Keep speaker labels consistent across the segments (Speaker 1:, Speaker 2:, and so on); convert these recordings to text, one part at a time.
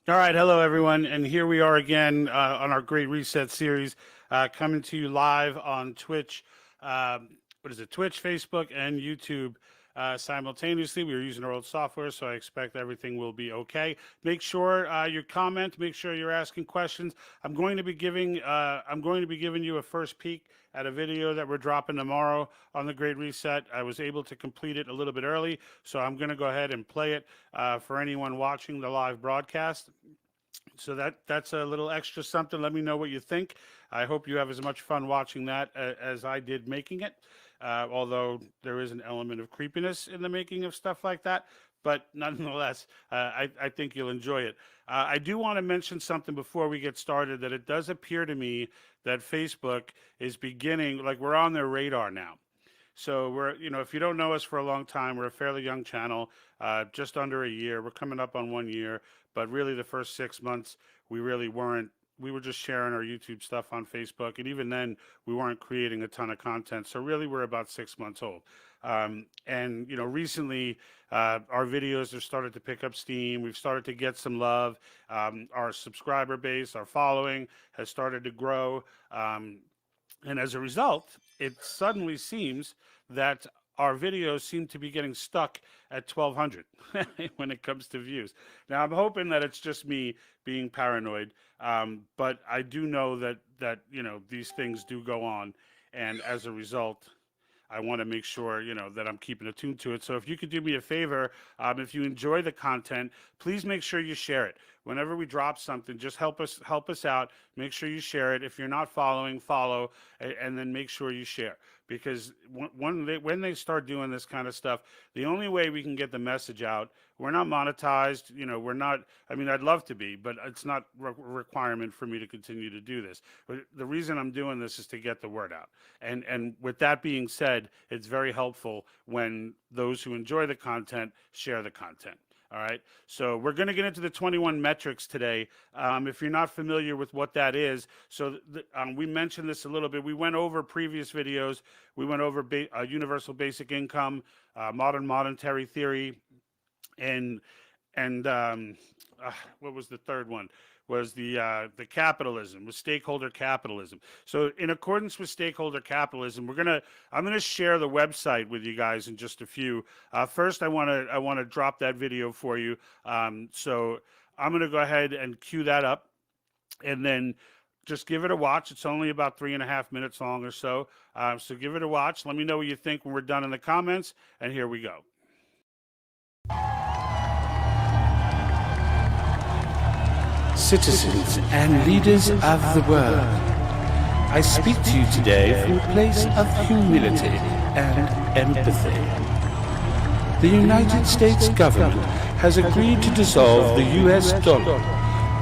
Speaker 1: All right, hello everyone, and here we are again on our Great Reset series, coming to you live on Twitch. What is it? Twitch, Facebook, and YouTube simultaneously. We are using our old software, so I expect everything will be okay. Make sure you comment. Make sure you're asking questions. I'm going to be giving you a first peek at a video that we're dropping tomorrow on the Great Reset. I was able to complete it a little bit early, so I'm going to go ahead and play it for anyone watching the live broadcast. So that's a little extra something. Let me know what you think. I hope you have as much fun watching that as I did making it. Although there is an element of creepiness in the making of stuff like that, but nonetheless, I think you'll enjoy it. I do want to mention something before we get started, that it does appear to me that Facebook is beginning, like we're on their radar now. So we're, if you don't know us for a long time, we're a fairly young channel, just under a year. We're coming up on 1 year, but really the first 6 months, we really weren't. We were just sharing our YouTube stuff on Facebook, and even then, we weren't creating a ton of content. So really, we're about 6 months old. And recently, our videos have started to pick up steam. We've started to get some love. Our subscriber base, our following has started to grow. And as a result, it suddenly seems that our videos seem to be getting stuck at 1,200 when it comes to views. Now, I'm hoping that it's just me being paranoid, but I do know that these things do go on, and as a result, I want to make sure, that I'm keeping attuned to it. So if you could do me a favor, if you enjoy the content, please make sure you share it. Whenever we drop something, just help us out. Make sure you share it. If you're not following, follow, and then make sure you share. Because when they start doing this kind of stuff, the only way we can get the message out, we're not monetized, we're not, I'd love to be, but it's not a requirement for me to continue to do this. But the reason I'm doing this is to get the word out. And with that being said, it's very helpful when those who enjoy the content share the content. All right, so we're going to get into the 21 metrics today. If you're not familiar with what that is, so we mentioned this a little bit. We went over previous videos. We went over universal basic income, modern monetary theory, and what was the third one? Was the capitalism, was stakeholder capitalism. So in accordance with stakeholder capitalism, I'm gonna share the website with you guys in just a few. First, I wanna drop that video for you. So I'm gonna go ahead and cue that up, and then just give it a watch. It's only about 3.5 minutes long or so. So give it a watch. Let me know what you think when we're done in the comments, and here we go.
Speaker 2: Citizens and leaders of the world, I speak to you today from a place of humility and empathy. The United States government has agreed to dissolve the US dollar,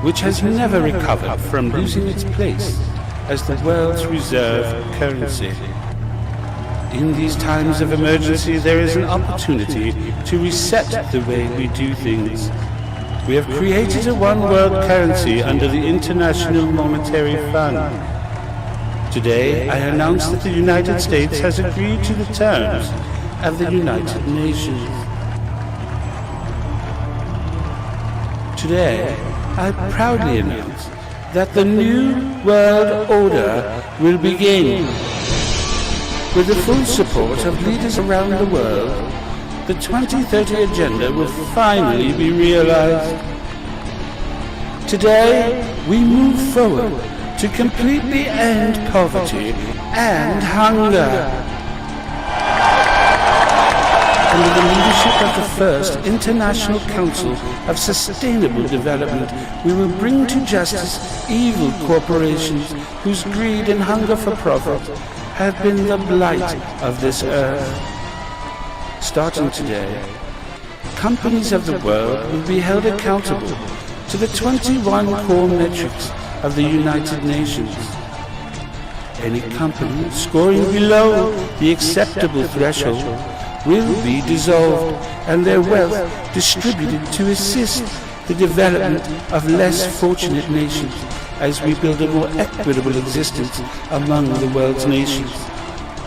Speaker 2: which has never recovered from losing its place as the world's reserve currency. In these times of emergency, there is an opportunity to reset the way we do things. We have created a one-world currency under the International Monetary Fund. Today, I announce that the United States has agreed to the terms of the United Nations. Today, I proudly announce that the New World Order will begin. With the full support of leaders around the world, the 2030 agenda will finally be realized. Today, we move forward to completely end poverty and hunger. Under the leadership of the First International Council of Sustainable Development, we will bring to justice evil corporations whose greed and hunger for profit have been the blight of this earth. Starting today, companies of the world will be held accountable to the 21 core metrics of the United Nations. Any company scoring below the acceptable threshold will be dissolved and their wealth distributed to assist the development of less fortunate nations as we build a more equitable existence among the world's nations.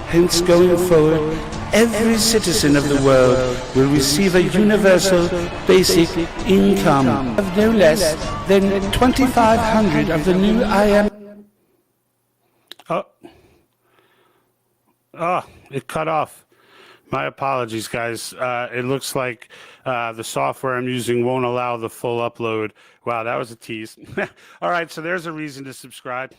Speaker 2: Hence, going forward, every citizen of the world will receive a universal basic income of no less than 2,500 of the new IM.
Speaker 1: Oh, it cut off. My apologies, guys. It looks like the software I'm using won't allow the full upload. Wow, that was a tease. All right, so there's a reason to subscribe.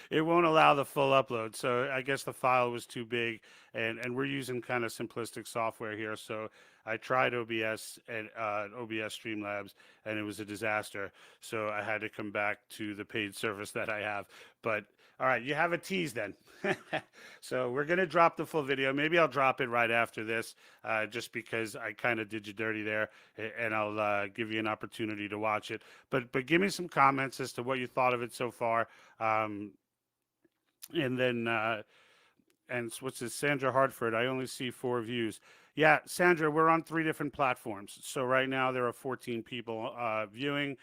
Speaker 1: It won't allow the full upload. So I guess the file was too big, and we're using kind of simplistic software here. So I tried OBS and OBS Streamlabs, and it was a disaster. So I had to come back to the paid service that I have. But all right, you have a tease then. So we're going to drop the full video. Maybe I'll drop it right after this, just because I kind of did you dirty there, and I'll give you an opportunity to watch it. But give me some comments as to what you thought of it so far. And then, and what's this, Sandra Hartford, I only see 4 views. Yeah, Sandra, we're on 3 different platforms. So right now there are 14 people viewing.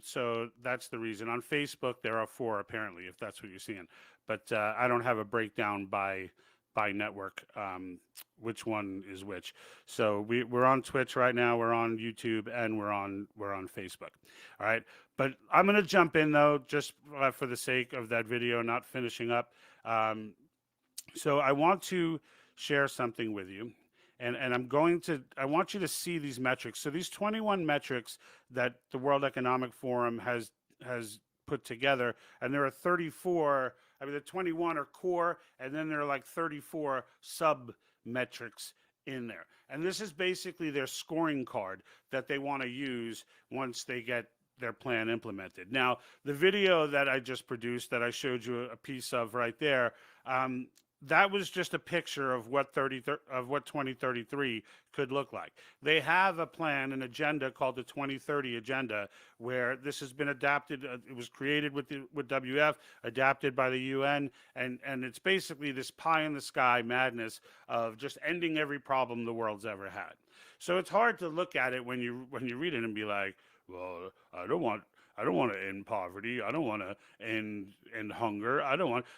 Speaker 1: So that's the reason. On Facebook, there are 4 apparently, if that's what you're seeing. But I don't have a breakdown by network, which one is which. So we're on Twitch right now, we're on YouTube, and we're on Facebook. All right. But I'm going to jump in though, just for the sake of that video not finishing up. So I want to share something with you. And I want you to see these metrics. So these 21 metrics that the World Economic Forum has put together, and there are 34, I mean, the 21 are core, and then there are like 34 sub metrics in there. And this is basically their scoring card that they want to use once they get their plan implemented. Now, the video that I just produced that I showed you a piece of right there, that was just a picture of what 2033 could look like. They have a plan, an agenda called the 2030 Agenda, where this has been adapted. It was created with WF, adapted by the UN, and it's basically this pie in the sky madness of just ending every problem the world's ever had. So it's hard to look at it when you read it and be like, well, I don't want to end poverty. I don't want to end hunger.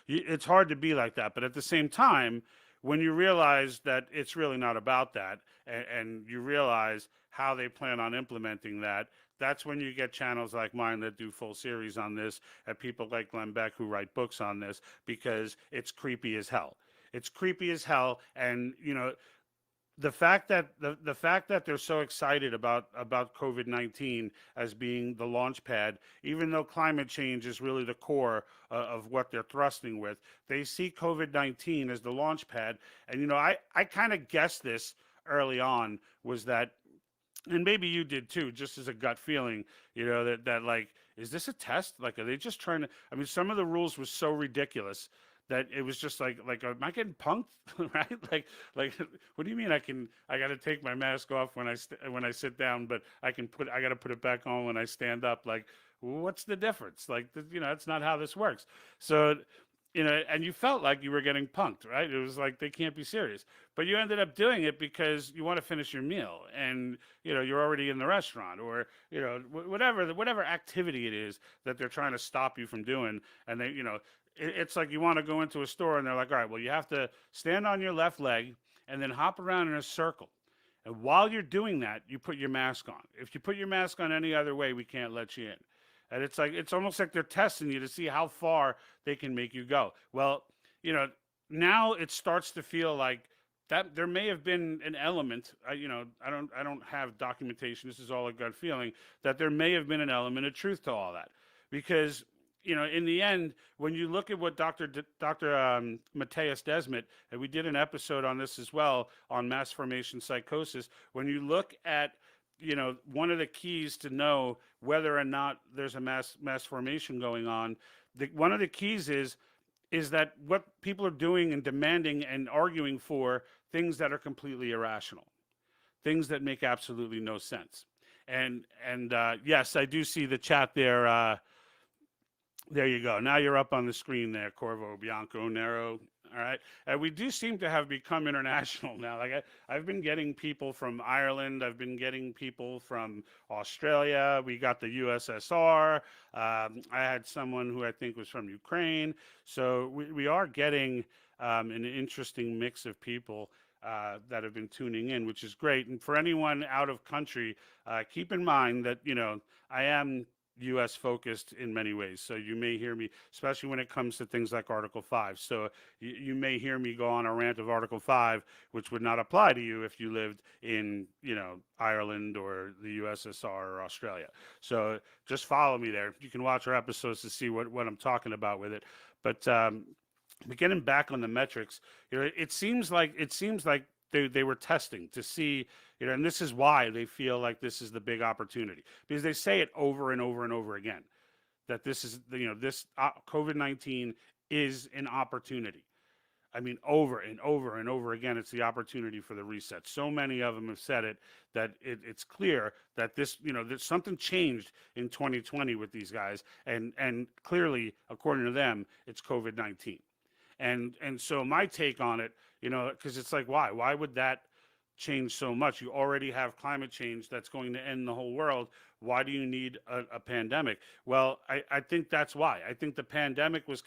Speaker 1: It's hard to be like that. But at the same time, when you realize that it's really not about that, and you realize how they plan on implementing that, that's when you get channels like mine that do full series on this, and people like Glenn Beck who write books on this, because it's creepy as hell. It's creepy as hell. And, you know, the fact that they're so excited about COVID-19 as being the launch pad, even though climate change is really the core of what they're thrusting with, they see COVID-19 as the launch pad. And, you know, I kind of guessed this early on, was that, and maybe you did too, just as a gut feeling, you know, that like, is this a test? Like, are they just trying to, I mean, some of the rules were so ridiculous that it was just like, am I getting punked? Right? Like, what do you mean I got to take my mask off when I sit down, but I got to put it back on when I stand up? Like, what's the difference? Like, you know, that's not how this works. So, you know, and you felt like you were getting punked, right? It was like, they can't be serious, but you ended up doing it because you want to finish your meal, and, you know, you're already in the restaurant, or, you know, whatever activity it is that they're trying to stop you from doing. And they, you know, it's like you want to go into a store and they're like, all right, well, you have to stand on your left leg and then hop around in a circle. And while you're doing that, you put your mask on. If you put your mask on any other way, we can't let you in. And it's like, it's almost like they're testing you to see how far they can make you go. Well, you know, now it starts to feel like that there may have been an element, you know, I don't have documentation, this is all a gut feeling, that there may have been an element of truth to all that. Because, you know, in the end, when you look at what Dr. Matthias Desmet, and we did an episode on this as well, on mass formation psychosis, when you look at, you know, one of the keys to know whether or not there's a mass formation going on, one of the keys is that what people are doing and demanding and arguing for things that are completely irrational, things that make absolutely no sense. And yes, I do see the chat there. There you go. Now you're up on the screen there, Corvo, Bianco, Nero. All right. We do seem to have become international now. Like I've been getting people from Ireland. I've been getting people from Australia. We got the USSR. I had someone who I think was from Ukraine. So we are getting an interesting mix of people. that have been tuning in, which is great. And for anyone out of country, keep in mind that, I am US focused in many ways. So you may hear me, especially when it comes to things like Article 5. So you may hear me go on a rant of Article 5, which would not apply to you if you lived in, Ireland or the USSR or Australia. So just follow me there. You can watch our episodes to see what I'm talking about with it. But getting back on the metrics, it seems like they were testing to see, and this is why they feel like this is the big opportunity, because they say it over and over and over again, that this is, this COVID-19 is an opportunity. I mean, over and over and over again, it's the opportunity for the reset. So many of them have said it, that it's clear that this, there's something changed in 2020 with these guys, and clearly, according to them, it's COVID-19. And so my take on it, because it's like, why would that change so much? You already have climate change that's going to end the whole world. Why do you need a pandemic? Well, I think that's why. I think the pandemic was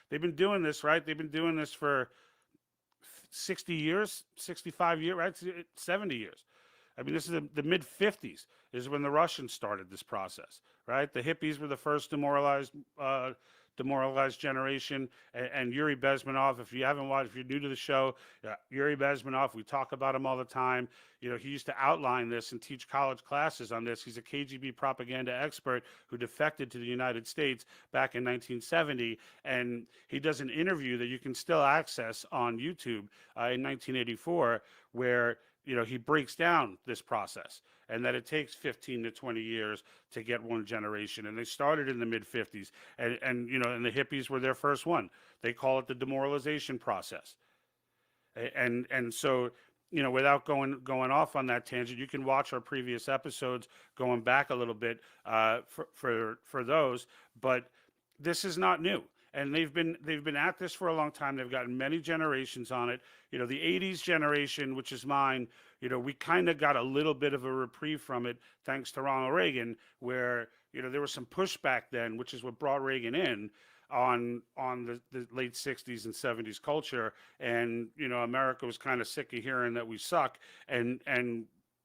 Speaker 1: they've been doing this, right? They've been doing this for 60 years, 65 years, right? 70 years. I mean, this is the mid 50s is when the Russians started this process, right? The hippies were the first demoralized generation, and Yuri Bezmenov. If you haven't watched, if you're new to the show, Yuri Bezmenov, we talk about him all the time. He used to outline this and teach college classes on this. He's a KGB propaganda expert who defected to the United States back in 1970, and he does an interview that you can still access on YouTube in 1984, where he breaks down this process and that it takes 15 to 20 years to get one generation. And they started in the mid 50s, and the hippies were their first one. They call it the demoralization process. And so, without going off on that tangent, you can watch our previous episodes going back a little bit for those, but this is not new. And they've been at this for a long time. They've gotten many generations on it. The 80s generation, which is mine, we kind of got a little bit of a reprieve from it thanks to Ronald Reagan, where, there was some pushback then, which is what brought Reagan in on the late 60s and 70s culture. And, America was kind of sick of hearing that we suck, and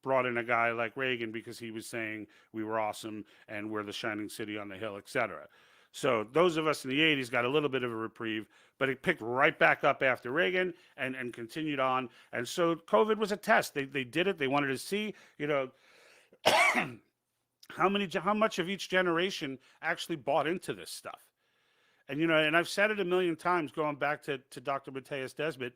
Speaker 1: brought in a guy like Reagan because he was saying we were awesome and we're the shining city on the hill, etc. So those of us in the 80s got a little bit of a reprieve, but it picked right back up after Reagan and continued on. And so COVID was a test. They did it. They wanted to see, how much of each generation actually bought into this stuff. And, and I've said it a million times, going back to Dr. Matthias Desmet,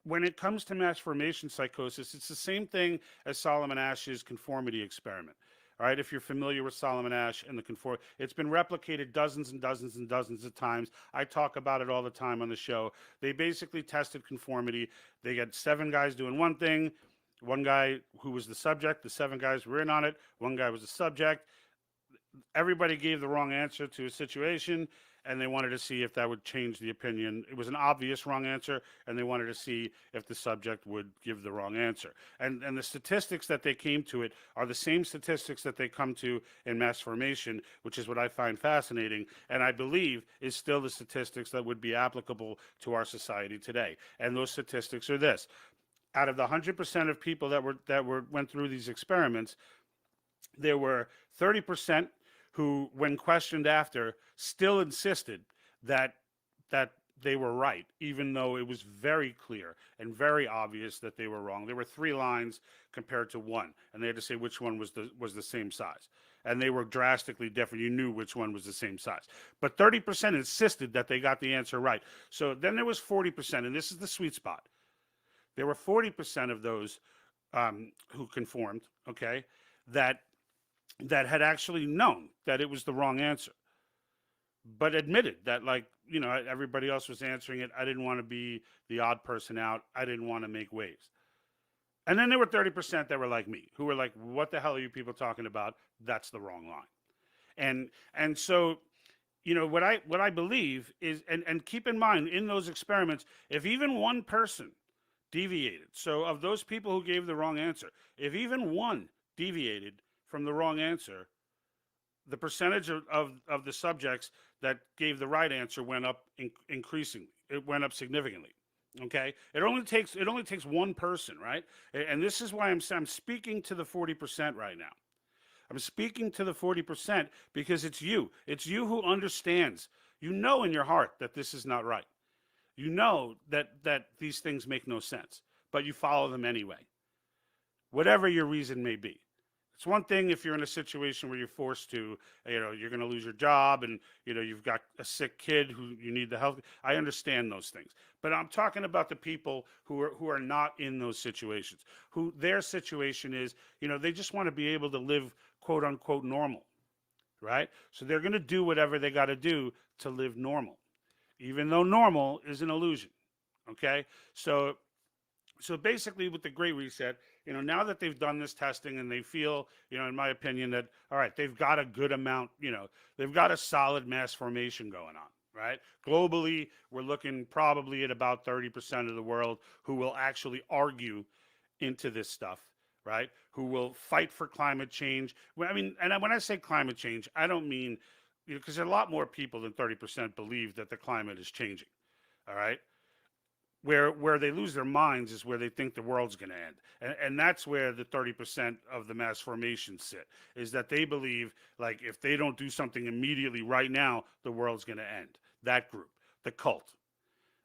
Speaker 1: when it comes to mass formation psychosis, it's the same thing as Solomon Asch's conformity experiment. All right, if you're familiar with Solomon Asch and the conformity, it's been replicated dozens and dozens and dozens of times. I talk about it all the time on the show. They basically tested conformity. They got 7 guys doing one thing, one guy who was the subject, the 7 guys were in on it, one guy was the subject. Everybody gave the wrong answer to a situation, and they wanted to see if that would change the opinion. It was an obvious wrong answer, and they wanted to see if the subject would give the wrong answer. And the statistics that they came to it are the same statistics that they come to in mass formation, which is what I find fascinating, and I believe is still the statistics that would be applicable to our society today. And those statistics are this: out of the 100% of people that went through these experiments, there were 30% who, when questioned after, still insisted that they were right, even though it was very clear and very obvious that they were wrong. There were 3 lines compared to 1, and they had to say which one was the same size. And they were drastically different. You knew which one was the same size. But 30% insisted that they got the answer right. So then there was 40%, and this is the sweet spot. There were 40% of those who conformed, okay, that had actually known that it was the wrong answer, but admitted that, everybody else was answering it. I didn't want to be the odd person out. I didn't want to make waves. And then there were 30% that were like me, who were like, what the hell are you people talking about? That's the wrong line. And so, what I believe is, and keep in mind, in those experiments, if even one person deviated, so of those people who gave the wrong answer, if even one deviated from the wrong answer, the percentage of the subjects that gave the right answer went up increasingly. It went up significantly. Okay, it only takes one person, right? And this is why I'm speaking to the 40% right now. I'm speaking to the 40% because it's you. It's you who understands. You know in your heart that this is not right. You know that these things make no sense, but you follow them anyway, whatever your reason may be. It's one thing if you're in a situation where you're forced to, you're going to lose your job and, you've got a sick kid who you need the help. I understand those things. But I'm talking about the people who are not in those situations, who their situation is, they just want to be able to live quote unquote normal, right? So they're going to do whatever they got to do to live normal, even though normal is an illusion. Okay? So basically with the Great Reset, now that they've done this testing and they feel, in my opinion, that, all right, they've got a good amount, they've got a solid mass formation going on, right? Globally, we're looking probably at about 30% of the world who will actually argue into this stuff, right? Who will fight for climate change. I mean, and when I say climate change, I don't mean, because a lot more people than 30% believe that the climate is changing, all right? Where they lose their minds is where they think the world's going to end, and that's where the 30% of the mass formation sit, is that they believe, like, if they don't do something immediately right now, the world's going to end. That group, the cult,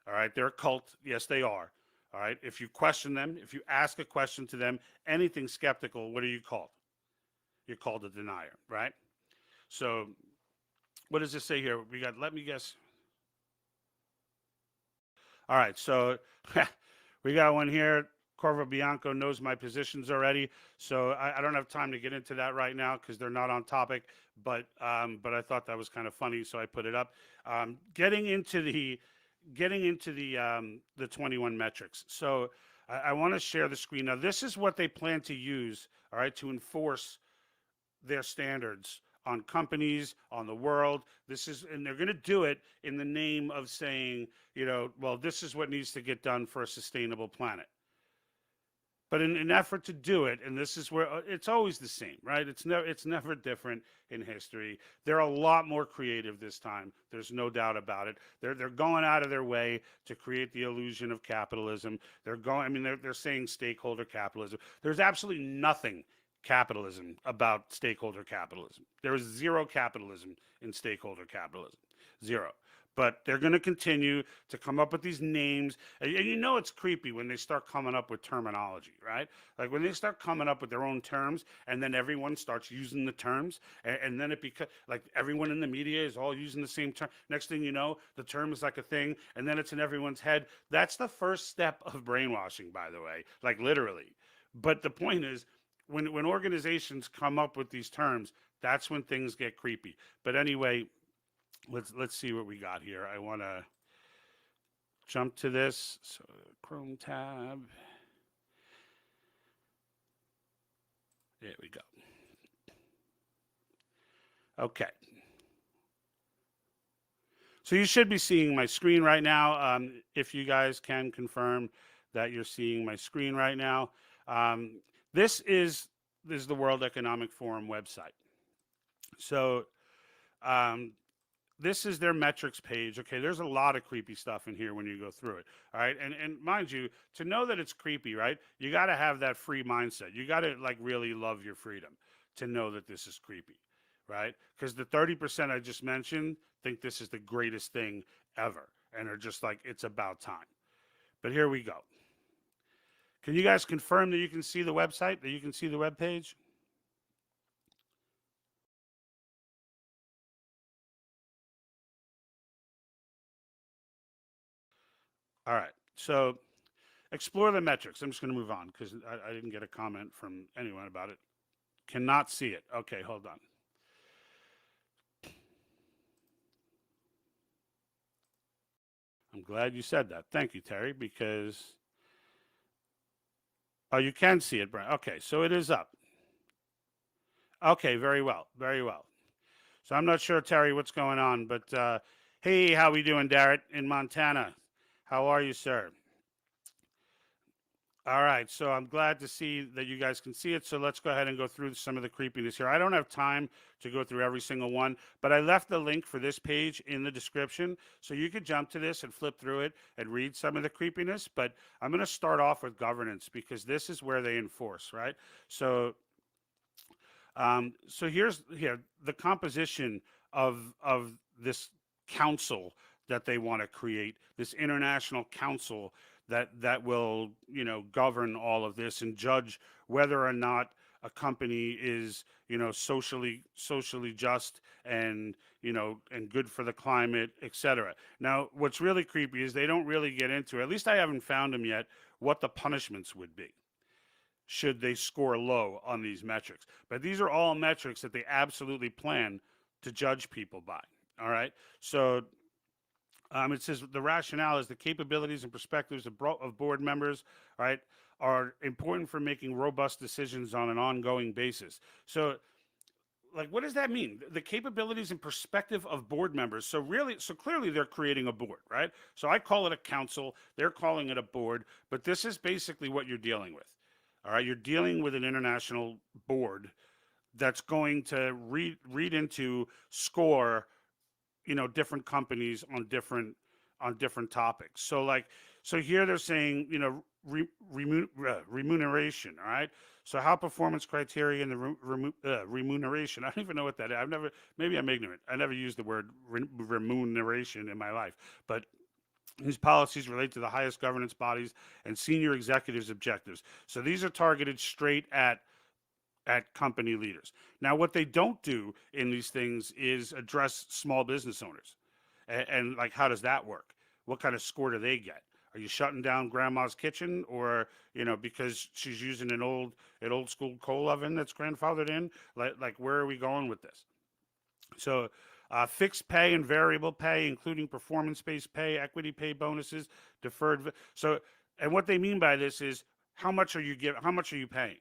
Speaker 1: all right, they're a cult. Yes, they are. All right, if you question them, if you ask a question to them, anything skeptical, what are you called? You're called a denier, right? So what does this say here? We got, let me guess. All right, so we got one here. Corvo Bianco knows my positions already, so I don't have time to get into that right now because they're not on topic. But I thought that was kind of funny, so I put it up. Getting into the 21 metrics. So I want to share the screen now. This is what they plan to use, all right, to enforce their standards on companies, on the world. And they're going to do it in the name of saying, well, this is what needs to get done for a sustainable planet. But in an effort to do it, and this is where it's always the same, right? It's never different in history. They're a lot more creative this time. There's no doubt about it. They're going out of their way to create the illusion of capitalism. They're saying stakeholder capitalism. There's absolutely nothing capitalism about stakeholder capitalism. There is zero capitalism in stakeholder capitalism. Zero. But they're going to continue to come up with these names. And it's creepy when they start coming up with terminology, right? Like when they start coming up with their own terms and then everyone starts using the terms and then it becomes like everyone in the media is all using the same term. Next thing you know, the term is like a thing and then it's in everyone's head. That's the first step of brainwashing, by the way, like literally. But the point is, when organizations come up with these terms, that's when things get creepy. But anyway, let's see what we got here. I want to jump to this. So Chrome tab. There we go. Okay. So you should be seeing my screen right now. If you guys can confirm that you're seeing my screen right now. This is the World Economic Forum website. So this is their metrics page. Okay, there's a lot of creepy stuff in here when you go through it. All right, and mind you, to know that it's creepy, right? You got to have that free mindset. You got to like really love your freedom to know that this is creepy, right? Because the 30% I just mentioned think this is the greatest thing ever, and are just like, it's about time. But here we go. Can you guys confirm that you can see the website, that you can see the web page? All right, so explore the metrics. I'm just going to move on because I didn't get a comment from anyone about it. Cannot see it. Okay, hold on. I'm glad you said that. Thank you, Terry, because... Oh, you can see it, Brian. Okay, so it is up. Okay, very well, very well. So I'm not sure, Terry, what's going on, but hey, how we doing, Darrett, in Montana? How are you, sir? All right, so I'm glad to see that you guys can see it. So let's go ahead and go through some of the creepiness here. I don't have time to go through every single one, but I left the link for this page in the description. So you could jump to this and flip through it and read some of the creepiness. But I'm going to start off with governance because this is where they enforce, right? So, so here's here the composition of this council that they want to create, this international council that will govern all of this and judge whether or not a company is socially just and and good for the climate, etc. Now, what's really creepy is they don't really get into, at least I haven't found them yet, what the punishments would be should they score low on these metrics. But these are all metrics that they absolutely plan to judge people by. All right. So it says the rationale is the capabilities and perspectives of board members, right, are important for making robust decisions on an ongoing basis. So, like, what does that mean? The capabilities and perspective of board members. So clearly they're creating a board, right? So I call it a council. They're calling it a board, but this is basically what you're dealing with. All right, you're dealing with an international board that's going to read into score different companies on different topics. So so here they're saying remuneration. All right, so how performance criteria and the remuneration, I don't even know what that is. Maybe I'm ignorant, I never used the word remuneration in my life, but these policies relate to the highest governance bodies and senior executives' objectives. So these are targeted straight at company leaders. Now, what they don't do in these things is address small business owners. And like, how does that work? What kind of score do they get? Are you shutting down grandma's kitchen, or because she's using an old school coal oven that's grandfathered in? Like where are we going with this? So, fixed pay and variable pay, including performance-based pay, equity pay bonuses, deferred. So, and what they mean by this is how much are you How much are you paying?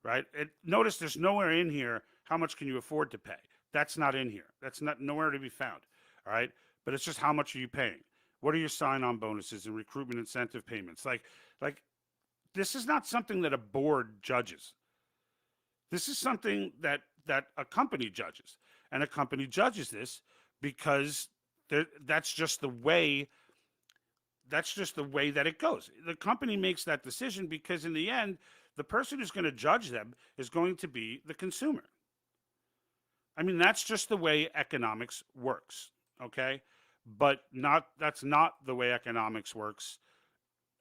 Speaker 1: Right? Notice there's nowhere in here how much can you afford to pay. That's not in here. That's not nowhere to be found. All right, but it's just how much are you paying? What are your sign-on bonuses and recruitment incentive payments? Like this is not something that a board judges. This is something that a company judges, and a company judges this because that's just the way. That's just the way that it goes. The company makes that decision because in the end, the person who's going to judge them is going to be the consumer. I mean, that's just the way economics works, okay? But that's not the way economics works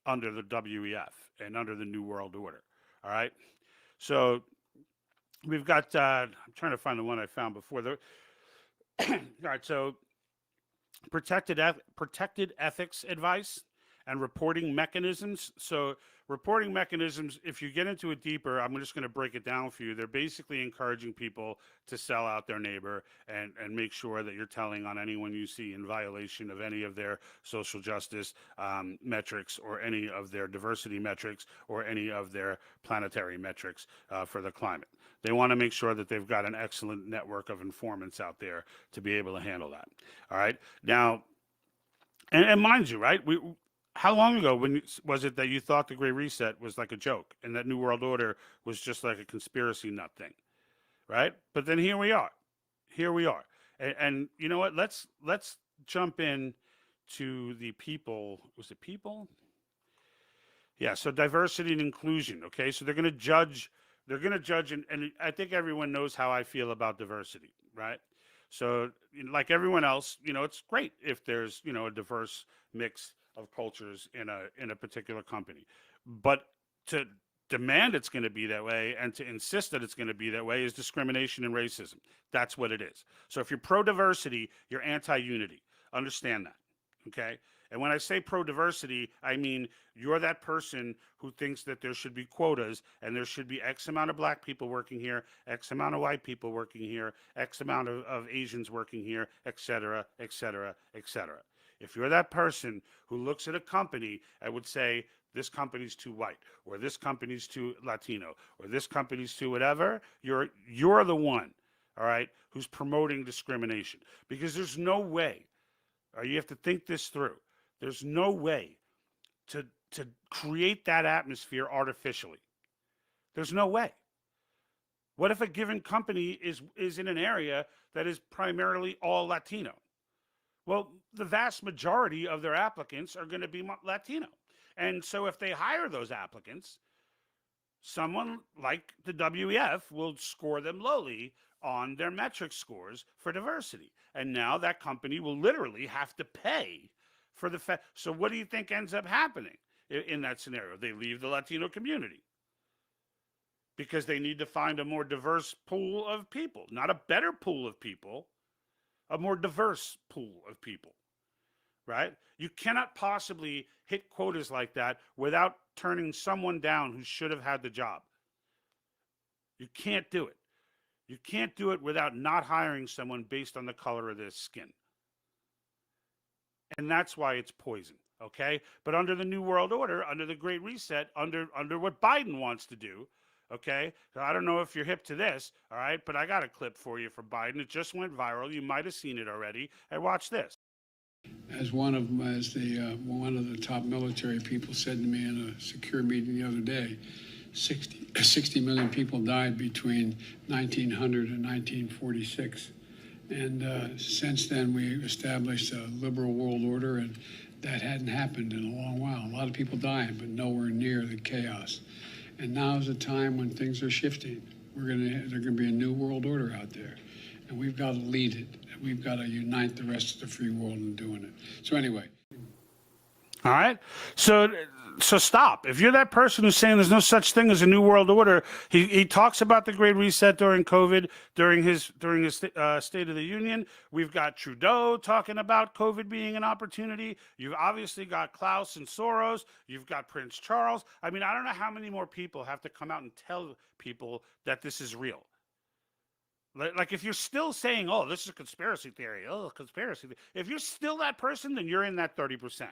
Speaker 1: under the WEF and under the New World Order, all right? So we've got, I'm trying to find the one I found before. All right, so protected ethics advice and reporting mechanisms. So reporting mechanisms, if you get into it deeper, I'm just going to break it down for you. They're basically encouraging people to sell out their neighbor and make sure that you're telling on anyone you see in violation of any of their social justice metrics, or any of their diversity metrics, or any of their planetary metrics for the climate. They want to make sure that they've got an excellent network of informants out there to be able to handle that. All right. Now, and mind you, right, how long ago was it that you thought the Great Reset was like a joke and that New World Order was just like a conspiracy nut thing, right? But then here we are. And you know what? Let's jump in to the people. Was it people? Yeah, so diversity and inclusion, okay? So they're going to judge, and I think everyone knows how I feel about diversity, right? So, like everyone else, it's great if there's, a diverse mix of cultures in a particular company. But to demand it's going to be that way and to insist that it's going to be that way is discrimination and racism. That's what it is. So if you're pro-diversity, you're anti-unity. Understand that, okay? And when I say pro-diversity, I mean you're that person who thinks that there should be quotas and there should be X amount of black people working here, X amount of white people working here, X amount of Asians working here, et cetera, et cetera, et cetera. If you're that person who looks at a company and would say, this company's too white, or this company's too Latino, or this company's too whatever, you're the one, all right, who's promoting discrimination. Because there's no way, or you have to think this through, there's no way create that atmosphere artificially. There's no way. What if a given company is in an area that is primarily all Latino? Well, the vast majority of their applicants are going to be Latino. And so if they hire those applicants, someone like the WEF will score them lowly on their metric scores for diversity. And now that company will literally have to pay for the fact. So what do you think ends up happening in that scenario? They leave the Latino community because they need to find a more diverse pool of people, not a better pool of people, a more diverse pool of people, right? You cannot possibly hit quotas like that without turning someone down who should have had the job. You can't do it. You can't do it without not hiring someone based on the color of their skin. And that's why it's poison, okay? But under the New World Order, under the Great Reset, under what Biden wants to do, okay? So I don't know if you're hip to this, all right? But I got a clip for you from Biden. It just went viral. You might have seen it already. And watch this.
Speaker 3: As one of the top military people said to me in a secure meeting the other day, 60 million people died between 1900 and 1946. And since then, we established a liberal world order, and that hadn't happened in a long while. A lot of people dying, but nowhere near the chaos. And now is a time when things are shifting. There's going to be a new world order out there, and we've got to lead it. We've got to unite the rest of the free world in doing it. So anyway.
Speaker 1: All right. So stop. If you're that person who's saying there's no such thing as a new world order, he talks about the Great Reset during COVID, during his State of the Union. We've got Trudeau talking about COVID being an opportunity. You've obviously got Klaus and Soros. You've got Prince Charles. I mean, I don't know how many more people have to come out and tell people that this is real. Like if you're still saying, oh, this is a conspiracy theory, if you're still that person, then you're in that 30%.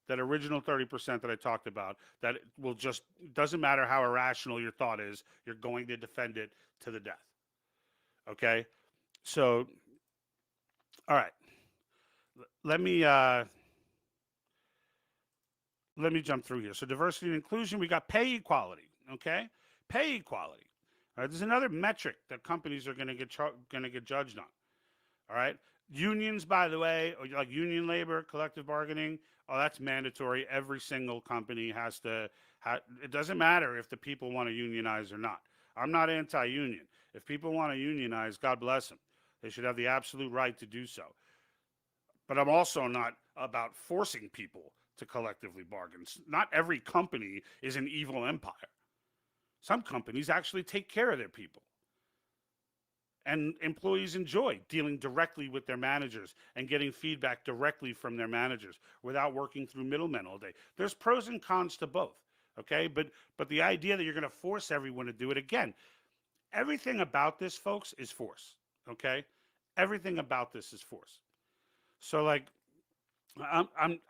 Speaker 1: That original 30% that I talked about, that will just, doesn't matter how irrational your thought is, you're going to defend it to the death. Okay? So, all right. Let me jump through here. So diversity and inclusion, we got pay equality, okay? Pay equality. All right, there's another metric that companies are going to get judged on. All right? Unions, by the way, like union labor, collective bargaining, oh, that's mandatory. Every single company has to, it doesn't matter if the people want to unionize or not. I'm not anti-union. If people want to unionize, God bless them. They should have the absolute right to do so. But I'm also not about forcing people to collectively bargain. Not every company is an evil empire. Some companies actually take care of their people. And employees enjoy dealing directly with their managers and getting feedback directly from their managers without working through middlemen all day. There's pros and cons to both, okay? But the idea that you're going to force everyone to do it, again, everything about this, folks, is force, okay? Everything about this is force. So, like,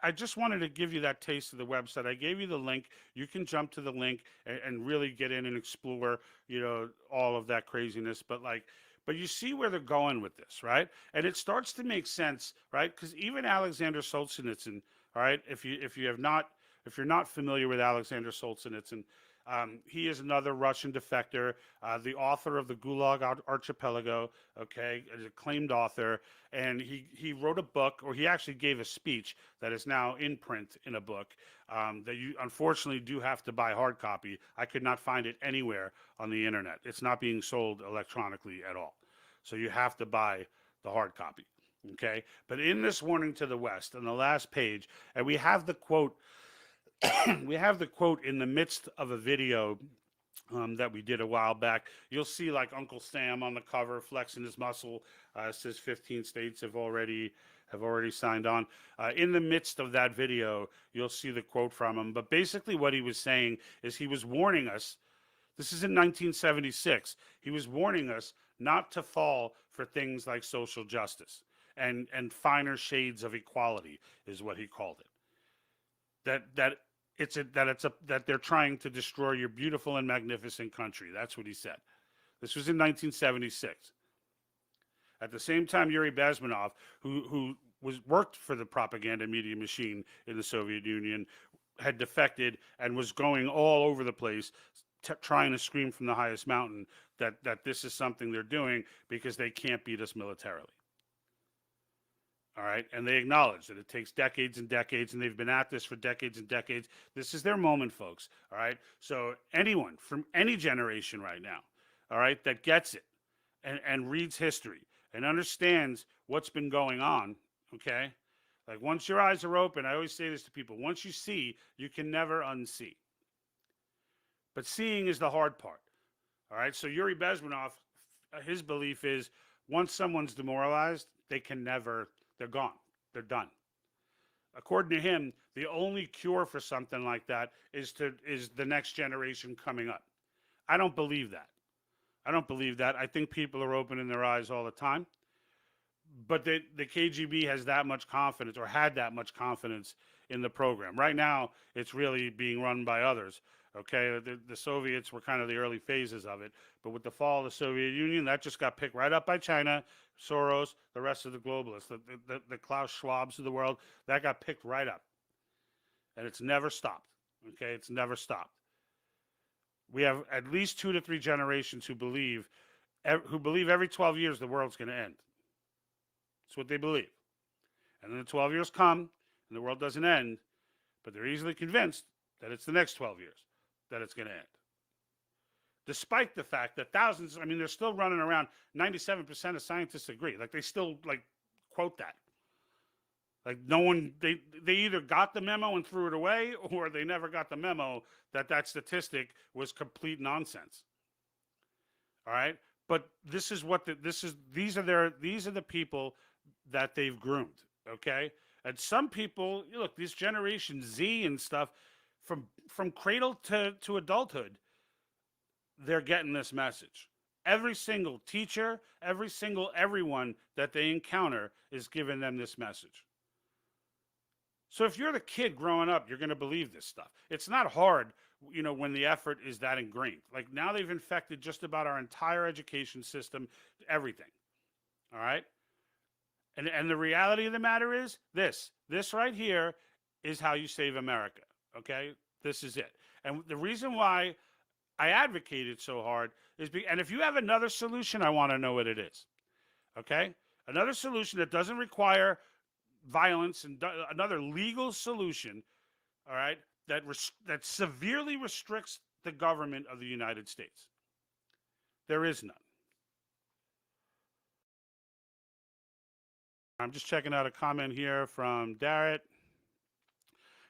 Speaker 1: I just wanted to give you that taste of the website. I gave you the link. You can jump to the link and really get in and explore, you know, all of that craziness. But you see where they're going with this, right? And it starts to make sense, right? Because even Alexander Solzhenitsyn, all right, if you're not familiar with Alexander Solzhenitsyn, he is another Russian defector, the author of the Gulag Archipelago, okay, an acclaimed author, and he wrote a book, or he actually gave a speech that is now in print in a book that you unfortunately do have to buy hard copy. I could not find it anywhere on the internet. It's not being sold electronically at all. So you have to buy the hard copy, okay? But in this Warning to the West, on the last page, and we have the quote, we have the quote in the midst of a video that we did a while back. You'll see like Uncle Sam on the cover flexing his muscle. Says 15 states have already signed on. In the midst of that video, you'll see the quote from him. But basically what he was saying is he was warning us. This is in 1976. He was warning us not to fall for things like social justice and finer shades of equality is what he called it. That they're trying to destroy your beautiful and magnificent country. That's what he said. This was in 1976. At the same time, Yuri Bezmenov, who worked for the propaganda media machine in the Soviet Union, had defected and was going all over the place, trying to scream from the highest mountain that this is something they're doing because they can't beat us militarily. All right. And they acknowledge that it takes decades and decades, and they've been at this for decades and decades. This is their moment, folks. All right. So, anyone from any generation right now, all right, that gets it and reads history and understands what's been going on, okay? Like, once your eyes are open, I always say this to people, once you see, you can never unsee. But seeing is the hard part. All right. So, Yuri Bezmenov, his belief is once someone's demoralized, they can never. They're gone. They're done. According to him, the only cure for something like that is the next generation coming up. I don't believe that. I don't believe that. I think people are opening their eyes all the time. But the KGB has that much confidence, or had that much confidence in the program. Right now, it's really being run by others. Okay, the Soviets were kind of the early phases of it, but with the fall of the Soviet Union, that just got picked right up by China, Soros, the rest of the globalists, the Klaus Schwabs of the world. That got picked right up, and it's never stopped. Okay, it's never stopped. We have at least 2 to 3 generations who believe every 12 years the world's going to end. That's what they believe, and then the 12 years come, and the world doesn't end, but they're easily convinced that it's the next 12 years that it's going to end. Despite the fact that thousands, I mean, they're still running around, 97% of scientists agree. Like, they still, like, quote that. Like, no one, they either got the memo and threw it away, or they never got the memo that statistic was complete nonsense. All right? But this is what these are the people that they've groomed, okay? And some people, look, this Generation Z and stuff, from cradle to adulthood, they're getting this message. Every single teacher, everyone that they encounter is giving them this message. So if you're the kid growing up, you're going to believe this stuff. It's not hard, when the effort is that ingrained. Like, now they've infected just about our entire education system, everything. All right? And the reality of the matter is this right here is how you save America. Okay, this is it. And the reason why I advocate it so hard is and if you have another solution, I want to know what it is. Okay, another solution that doesn't require violence, and another legal solution, all right, that severely restricts the government of the United States. There is none. I'm just checking out a comment here from Darrett.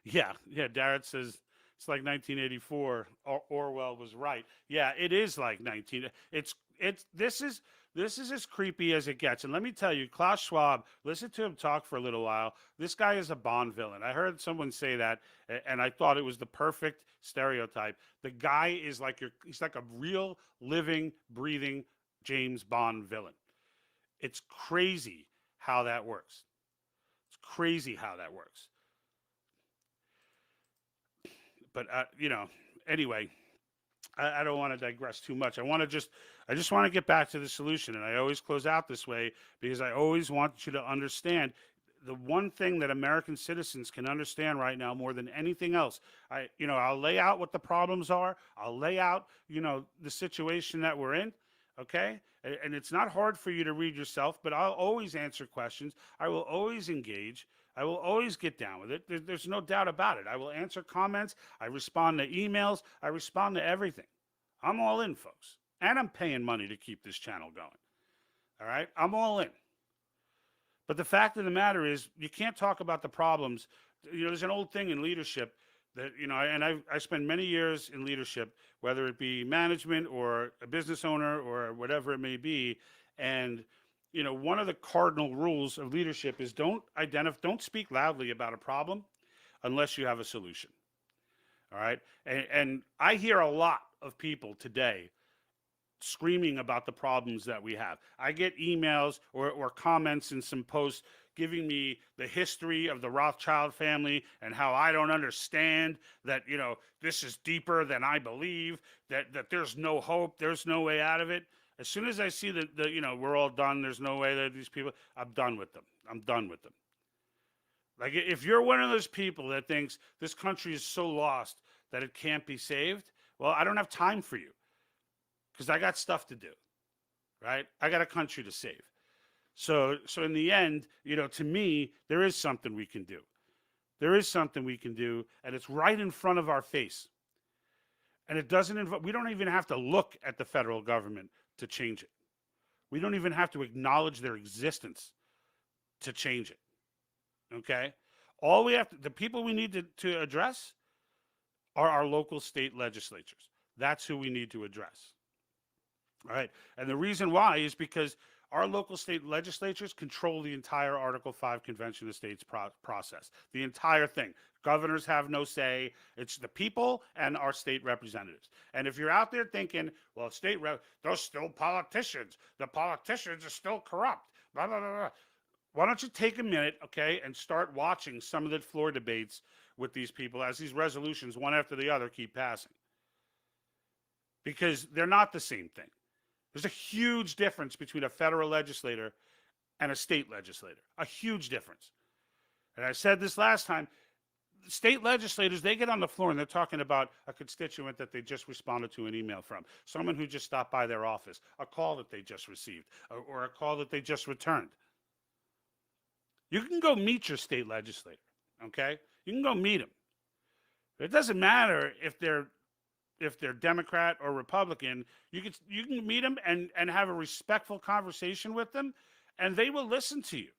Speaker 1: Yeah, Darrett says it's like 1984. Orwell was right. Yeah, it is like 19. This is as creepy as it gets. And let me tell you, Klaus Schwab, listen to him talk for a little while. This guy is a Bond villain. I heard someone say that, and I thought it was the perfect stereotype. The guy is he's like a real living, breathing James Bond villain. It's crazy how that works. It's crazy how that works. But anyway, I don't want to digress too much. I just want to get back to the solution, and I always close out this way because I always want you to understand the one thing that American citizens can understand right now more than anything else. I'll lay out what the problems are. I'll lay out, the situation that we're in. Okay. And it's not hard for you to read yourself, but I'll always answer questions. I will always engage. I will always get down with it. There's no doubt about it. I will answer comments. I respond to emails. I respond to everything. I'm all in, folks. And I'm paying money to keep this channel going. All right? I'm all in. But the fact of the matter is, you can't talk about the problems. There's an old thing in leadership that, and I spent many years in leadership, whether it be management or a business owner or whatever it may be. And, one of the cardinal rules of leadership is don't speak loudly about a problem unless you have a solution. All right. And I hear a lot of people today screaming about the problems that we have. I get emails or comments in some posts giving me the history of the Rothschild family and how I don't understand that, this is deeper than I believe, that there's no hope, there's no way out of it. As soon as I see that, we're all done, there's no way that these people, I'm done with them. I'm done with them. Like, if you're one of those people that thinks this country is so lost that it can't be saved, well, I don't have time for you because I got stuff to do, right? I got a country to save. So in the end, to me, there is something we can do. There is something we can do, and it's right in front of our face. And it doesn't involve, we don't even have to look at the federal government to change it. We don't even have to acknowledge their existence to change it. Okay? All we have to, the people we need to address are our local state legislatures. That's who we need to address. All right? And the reason why is because our local state legislatures control the entire Article 5 Convention of States process, the entire thing. Governors have no say. It's the people and our state representatives. And if you're out there thinking, well, they're still politicians. The politicians are still corrupt. Blah, blah, blah, blah. Why don't you take a minute, okay, and start watching some of the floor debates with these people as these resolutions, one after the other, keep passing. Because they're not the same thing. There's a huge difference between a federal legislator and a state legislator. A huge difference. And I said this last time, state legislators, they get on the floor and they're talking about a constituent that they just responded to an email from, someone who just stopped by their office, a call that they just received, or a call that they just returned. You can go meet your state legislator, okay? You can go meet them. It doesn't matter if they're Democrat or Republican. You can meet them and have a respectful conversation with them, and they will listen to you.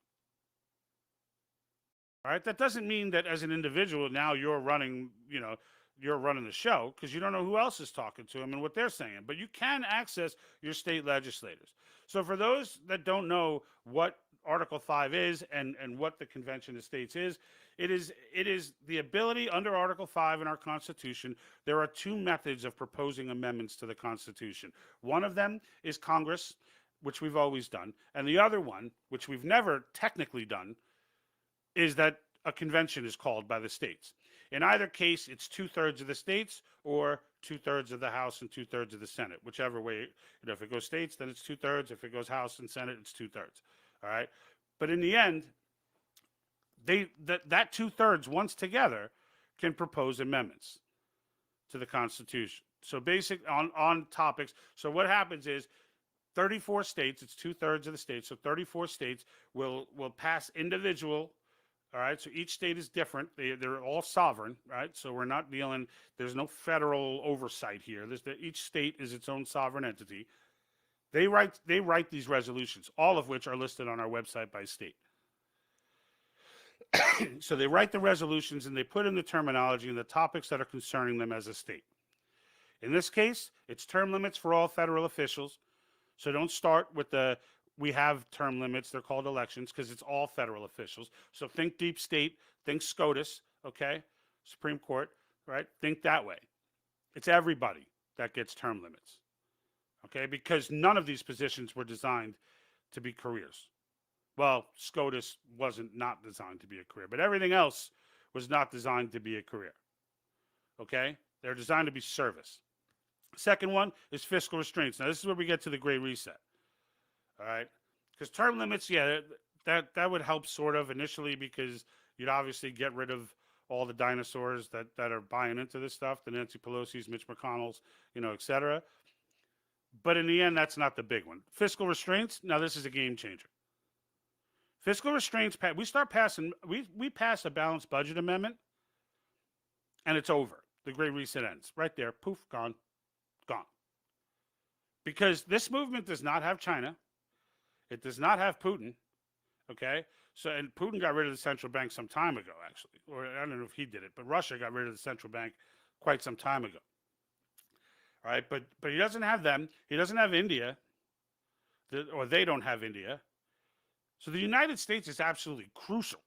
Speaker 1: All right? That doesn't mean that as an individual now you're running the show, because you don't know who else is talking to them and what they're saying. But you can access your state legislators. So for those that don't know what Article 5 is and what the Convention of States is, it is the ability under Article 5 in our Constitution. There are two methods of proposing amendments to the Constitution. One of them is Congress, which we've always done, and the other one, which we've never technically done, is that a convention is called by the states. In either case, it's 2/3 of the states or 2/3 of the House and 2/3 of the Senate, whichever way. If it goes states, then it's 2/3. If it goes House and Senate, it's 2/3. All right. But in the end, that 2/3, once together, can propose amendments to the Constitution. So basic on topics. So what happens is 34 states, it's 2/3 of the states. So 34 states will pass individual. All right. So each state is different. They're all sovereign. Right. So we're not dealing, there's no federal oversight here. Each state is its own sovereign entity. They write these resolutions, all of which are listed on our website by state. So they write the resolutions and they put in the terminology and the topics that are concerning them as a state. In this case, it's term limits for all federal officials. So don't start with we have term limits, they're called elections, because it's all federal officials. So think deep state, think SCOTUS, okay? Supreme Court, right? Think that way. It's everybody that gets term limits. Okay, because none of these positions were designed to be careers. Well, SCOTUS wasn't not designed to be a career, but everything else was not designed to be a career. Okay, they're designed to be service. Second one is fiscal restraints. Now, this is where we get to the Great Reset. All right, because term limits, yeah, that would help sort of initially, because you'd obviously get rid of all the dinosaurs that are buying into this stuff, the Nancy Pelosi's, Mitch McConnell's, et cetera. But in the end, that's not the big one. Fiscal restraints, now this is a game changer. Fiscal restraints, we pass a balanced budget amendment, and it's over. The Great Reset ends. Right there, poof, gone. Because this movement does not have China. It does not have Putin, okay? So, and Putin got rid of the central bank some time ago, actually. Or I don't know if he did it, but Russia got rid of the central bank quite some time ago. All right, but he doesn't have them. He doesn't have India, or they don't have India. So the United States is absolutely crucial.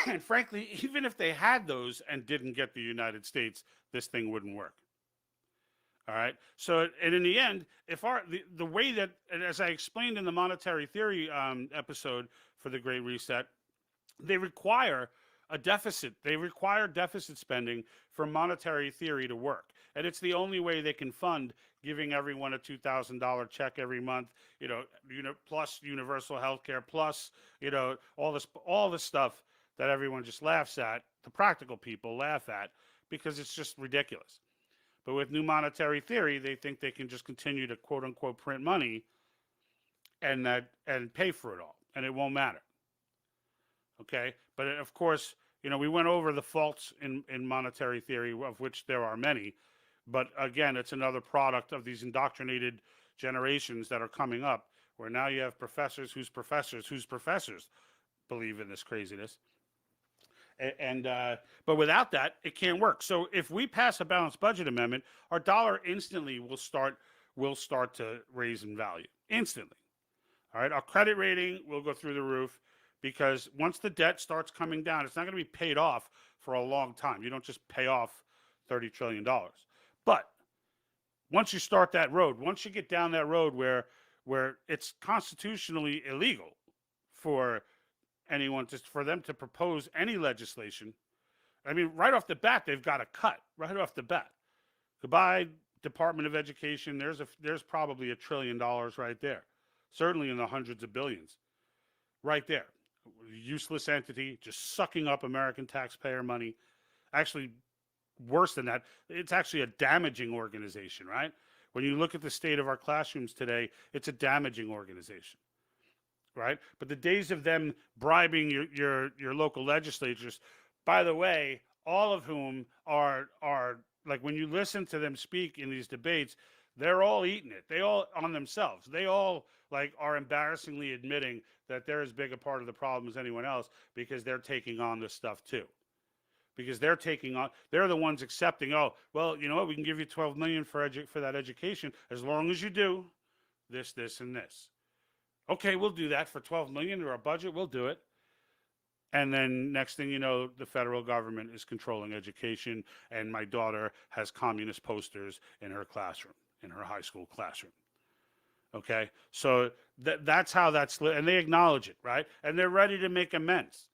Speaker 1: And frankly, even if they had those and didn't get the United States, this thing wouldn't work. All right. So, and in the end, if the way that, and as I explained in the monetary theory episode for the Great Reset, they require a deficit. They require deficit spending for monetary theory to work. And it's the only way they can fund giving everyone a $2,000 check every month, plus universal health care, plus, all this stuff that everyone just laughs at, the practical people laugh at, because it's just ridiculous. But with new monetary theory, they think they can just continue to quote unquote print money and pay for it all, and it won't matter. Okay, but of course, we went over the faults in monetary theory, of which there are many. But again, it's another product of these indoctrinated generations that are coming up, where now you have professors whose professors believe in this craziness. But without that, it can't work. So if we pass a balanced budget amendment, our dollar instantly will start to raise in value instantly. All right, our credit rating will go through the roof, because once the debt starts coming down, it's not going to be paid off for a long time. You don't just pay off $30 trillion. But once you start that road, once you get down that road where it's constitutionally illegal for for them to propose any legislation, I mean, right off the bat, they've got to cut right off the bat. Goodbye, Department of Education. There's probably $1 trillion right there, certainly in the hundreds of billions, right there. Useless entity, just sucking up American taxpayer money. Actually, worse than that, it's actually a damaging organization, right? When you look at the state of our classrooms today, it's a damaging organization, right? But the days of them bribing your local legislatures, by the way, all of whom are like, when you listen to them speak in these debates, they're all eating it. They all on themselves. They all are embarrassingly admitting that they're as big a part of the problem as anyone else, because they're taking on this stuff too. Because they're the ones accepting, oh, well, you know what, we can give you $12 million for that education as long as you do this, and this. Okay, we'll do that for $12 million or a budget. We'll do it. And then next thing you know, the federal government is controlling education, and my daughter has communist posters in her classroom, in her high school classroom. Okay, so that's how that's and they acknowledge it, right? And they're ready to make amends.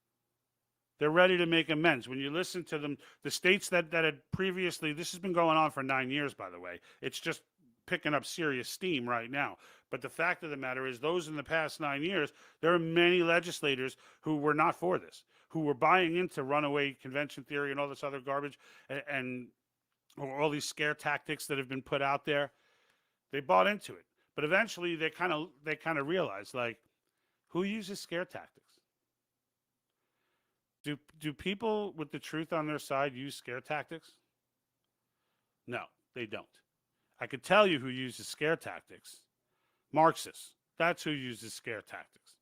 Speaker 1: They're ready to make amends. When you listen to them, the states that had previously, this has been going on for 9 years, by the way. It's just picking up serious steam right now. But the fact of the matter is, those in the past 9 years, there are many legislators who were not for this, who were buying into runaway convention theory and all this other garbage, and all these scare tactics that have been put out there. They bought into it. But eventually they kind of realized, like, who uses scare tactics? Do people with the truth on their side use scare tactics? No, they don't. I could tell you who uses scare tactics. Marxists. That's who uses scare tactics.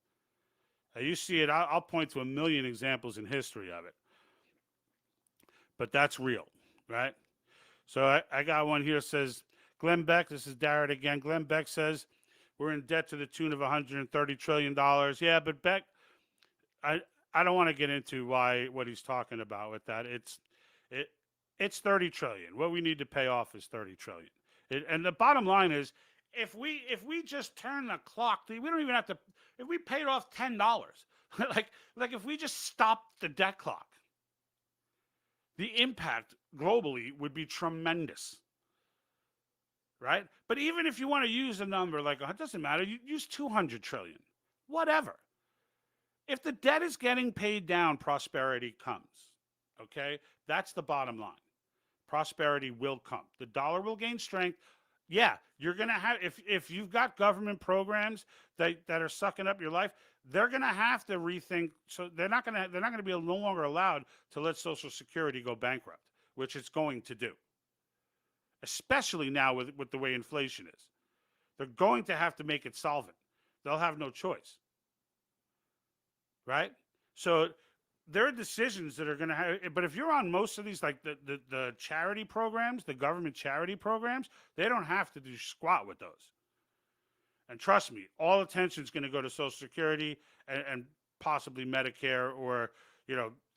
Speaker 1: Now, you see it. I'll point to a million examples in history of it. But that's real, right? So I got one here that says, Glenn Beck, this is Darrett again. Glenn Beck says, we're in debt to the tune of $130 trillion. Yeah, but Beck, I don't want to get into what he's talking about with that. It's $30 trillion. What we need to pay off is $30 trillion. And the bottom line is, if we just turn the clock, we don't even have to. If we paid off $10, like if we just stopped the debt clock, the impact globally would be tremendous, right? But even if you want to use a number like, it doesn't matter, you use 200 trillion, whatever. If the debt is getting paid down, prosperity comes. Okay, that's the bottom line. Prosperity will come. The dollar will gain strength. Yeah, you're gonna have, if you've got government programs that are sucking up your life, they're gonna have to rethink. So they're not gonna be no longer allowed to let Social Security go bankrupt, which it's going to do. Especially now with the way inflation is, they're going to have to make it solvent. They'll have no choice, right? So there are decisions that are going to have, but if you're on most of these, like the charity programs, the government charity programs, they don't have to do squat with those. And trust me, all attention is going to go to Social Security and possibly Medicare, or,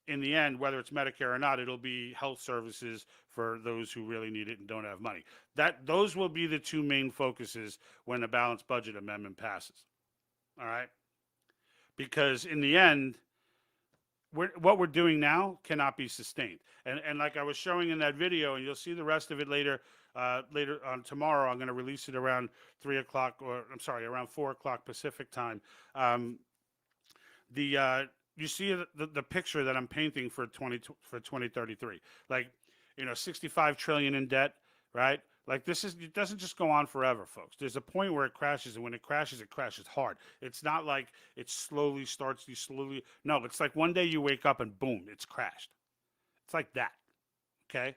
Speaker 1: in the end, whether it's Medicare or not, it'll be health services for those who really need it and don't have money. Those will be the two main focuses when the balanced budget amendment passes. All right? Because in the end, what we're doing now cannot be sustained. And like I was showing in that video, and you'll see the rest of it later later on tomorrow. I'm going to release it around 3 o'clock, or I'm sorry, around 4 o'clock Pacific time. Um, you see the picture that I'm painting for 2033, like 65 trillion in debt, right? Like it doesn't just go on forever, folks. There's a point where it crashes, and when it crashes hard. It's not like it slowly starts, no, it's like one day you wake up and boom, it's crashed. It's like that. Okay?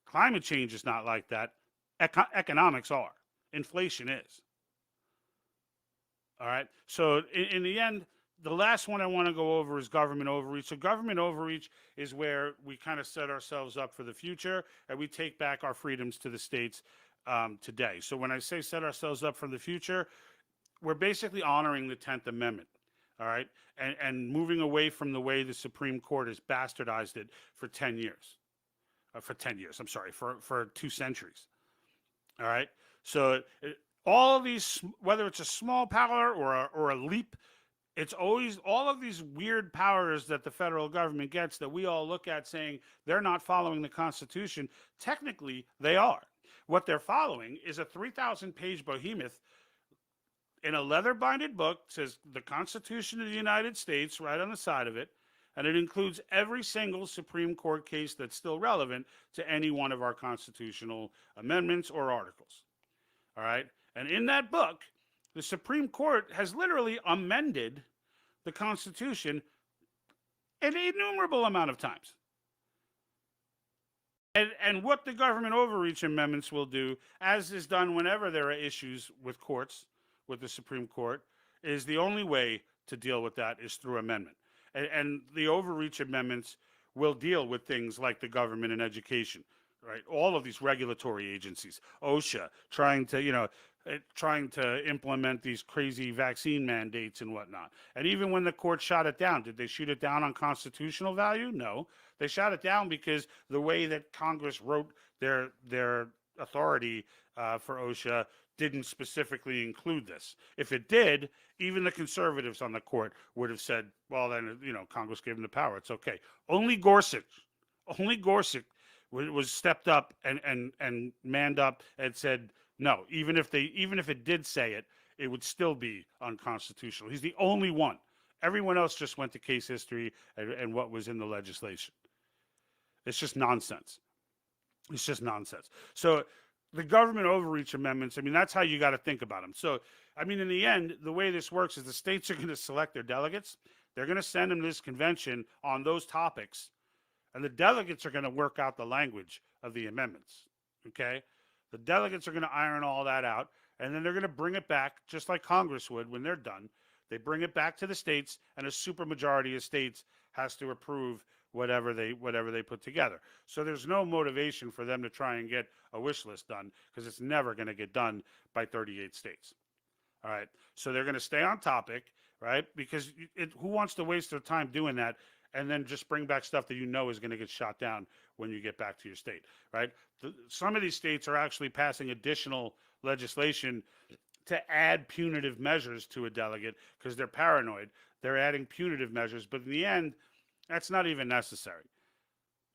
Speaker 1: Climate change is not like that. Economics are. Inflation is. All right. So in the end, the last one I want to go over is government overreach. So government overreach is where we kind of set ourselves up for the future, and we take back our freedoms to the states today. So when I say set ourselves up for the future, we're basically honoring the 10th Amendment. All right. And moving away from the way the Supreme Court has bastardized it for 10 years. For 10 years, I'm sorry, for 2 centuries. All right. So all of these, whether it's a small power or a leap, it's always all of these weird powers that the federal government gets that we all look at saying they're not following the Constitution. Technically, they are. What they're following is a 3,000-page behemoth in a leather-binded book, says the Constitution of the United States right on the side of it, and it includes every single Supreme Court case that's still relevant to any one of our constitutional amendments or articles. All right? And in that book, the Supreme Court has literally amended the Constitution an innumerable amount of times. And what the government overreach amendments will do, as is done whenever there are issues with courts, with the Supreme Court, is the only way to deal with that is through amendment. And the overreach amendments will deal with things like the government and education, right? All of these regulatory agencies, OSHA, trying to implement these crazy vaccine mandates and whatnot. And even when the court shot it down, did they shoot it down on constitutional value? No. They shot it down because the way that Congress wrote their authority for OSHA didn't specifically include this. If it did, even the conservatives on the court would have said, well, then, Congress gave them the power. It's okay. Only Gorsuch was stepped up and manned up and said, no, even if it did say it, it would still be unconstitutional. He's the only one. Everyone else just went to case history and what was in the legislation. It's just nonsense. It's just nonsense. So the government overreach amendments, that's how you got to think about them. So, in the end, the way this works is the states are going to select their delegates. They're going to send them to this convention on those topics, and the delegates are going to work out the language of the amendments, okay? The delegates are going to iron all that out, and then they're going to bring it back, just like Congress would when they're done. They bring it back to the states, and a supermajority of states has to approve whatever they put together. So there's no motivation for them to try and get a wish list done, because it's never going to get done by 38 states. All right. So they're going to stay on topic, right? Because who wants to waste their time doing that and then just bring back stuff that is going to get shot down when you get back to your state, right? Some of these states are actually passing additional legislation to add punitive measures to a delegate because they're paranoid. They're adding punitive measures, but in the end, that's not even necessary.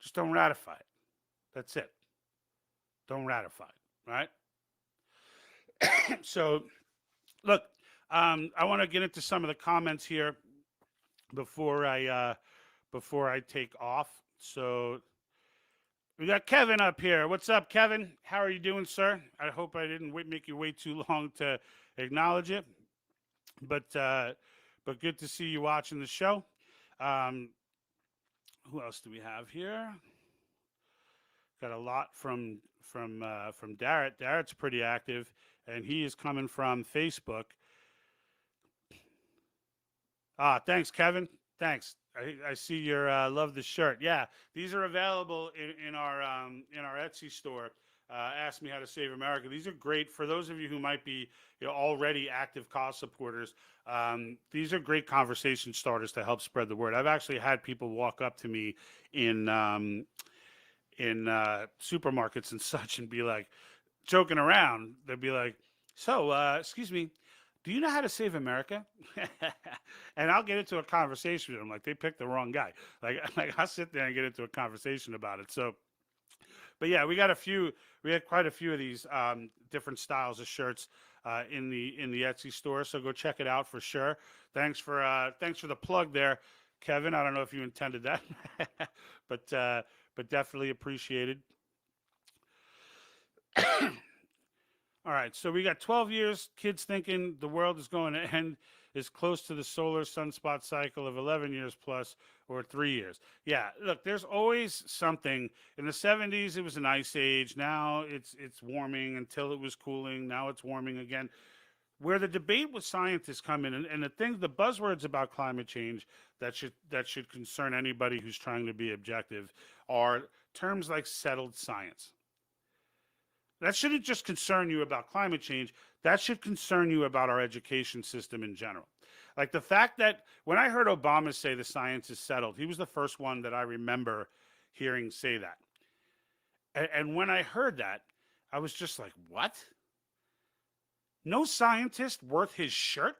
Speaker 1: Just don't ratify it. That's it. Don't ratify it, right? So, look, I want to get into some of the comments here before I take off. So, we got Kevin up here. What's up, Kevin? How are you doing, sir? I hope I didn't make you wait too long to acknowledge it, but good to see you watching the show. Who else do we have here? Got a lot from Darrett. Darrett's pretty active, and he is coming from Facebook. Thanks, Kevin. Thanks. I see your love the shirt. Yeah, these are available in our Etsy store. Ask Me How to Save America. These are great for those of you who might be already active cause supporters. These are great conversation starters to help spread the word. I've actually had people walk up to me in supermarkets and such and be like, joking around. They'd be like, so, excuse me, do you know how to save America? And I'll get into a conversation with them. Like, they picked the wrong guy. Like I'll sit there and get into a conversation about it. So, but yeah, we had quite a few of these different styles of shirts in the Etsy store. So go check it out for sure. Thanks for the plug there, Kevin. I don't know if you intended that, but definitely appreciated. All right, so we got 12 years. Kids thinking the world is going to end is close to the solar sunspot cycle of 11 years plus, or 3 years. Yeah, look, there's always something. In the 70s, it was an ice age. Now it's warming until it was cooling. Now it's warming again. Where the debate with scientists come in, and the buzzwords about climate change that should concern anybody who's trying to be objective are terms like settled science. That shouldn't just concern you about climate change. That should concern you about our education system in general. Like the fact that when I heard Obama say the science is settled, he was the first one that I remember hearing say that. And when I heard that, I was just like, what? No scientist worth his shirt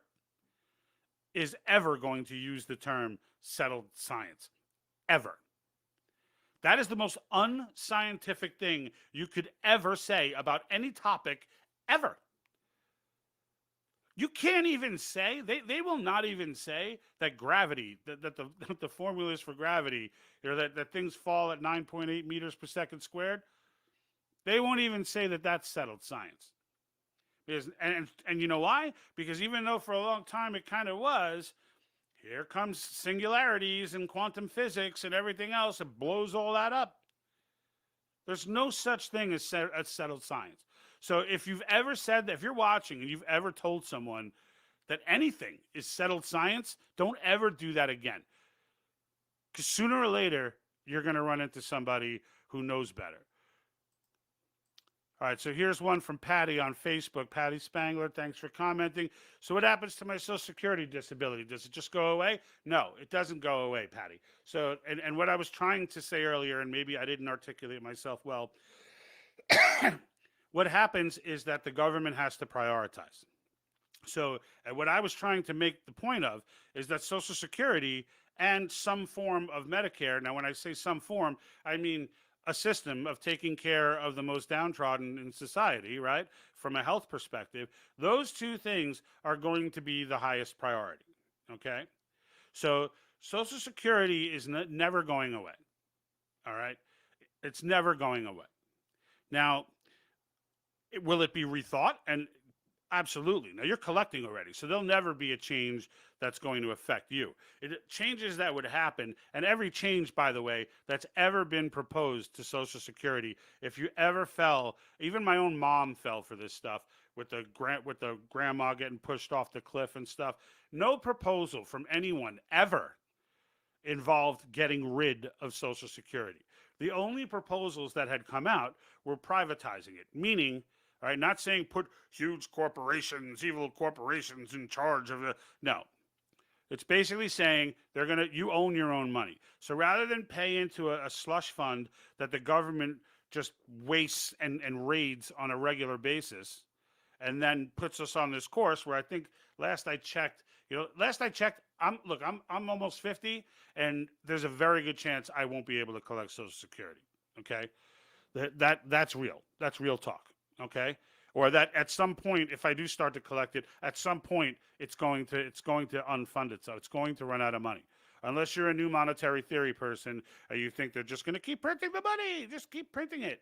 Speaker 1: is ever going to use the term settled science. Ever. That is the most unscientific thing you could ever say about any topic, ever. You can't even say, they will not even say that gravity, that the formulas for gravity, that things fall at 9.8 meters per second squared. They won't even say that that's settled science. Because, and you know why? Because even though for a long time it kind of was, here comes singularities and quantum physics and everything else. It blows all that up. There's no such thing as settled science. So if you've ever said that, if you're watching and you've ever told someone that anything is settled science, don't ever do that again. Because sooner or later, you're going to run into somebody who knows better. All right, so here's one from Patty on Facebook. Patty Spangler, thanks for commenting. So what happens to my Social Security disability? Does it just go away? No, it doesn't go away, Patty. So, and what I was trying to say earlier, and maybe I didn't articulate myself well, what happens is that the government has to prioritize. So what I was trying to make the point of is that Social Security and some form of Medicare, now when I say some form, I mean a system of taking care of the most downtrodden in society, right? From a health perspective, those two things are going to be the highest priority, okay? So Social Security is never going away, all right? It's never going away. Now, will it be rethought? And absolutely. Now, you're collecting already, so there'll never be a change that's going to affect you. Changes that would happen, and every change, by the way, that's ever been proposed to Social Security, if you ever fell, even my own mom fell for this stuff with the grandma getting pushed off the cliff and stuff. No proposal from anyone ever involved getting rid of Social Security. The only proposals that had come out were privatizing it, meaning, all right, not saying put huge corporations, evil corporations in charge of the, no. It's basically saying you own your own money. So rather than pay into a slush fund that the government just wastes and raids on a regular basis, and then puts us on this course where I think last I checked, I'm almost 50, and there's a very good chance I won't be able to collect Social Security. Okay, that's real. That's real talk. Okay, or that at some point, if I do start to collect it, at some point it's going to unfund itself. It's going to run out of money. Unless you're a new monetary theory person and you think they're just going to keep printing the money, just keep printing it.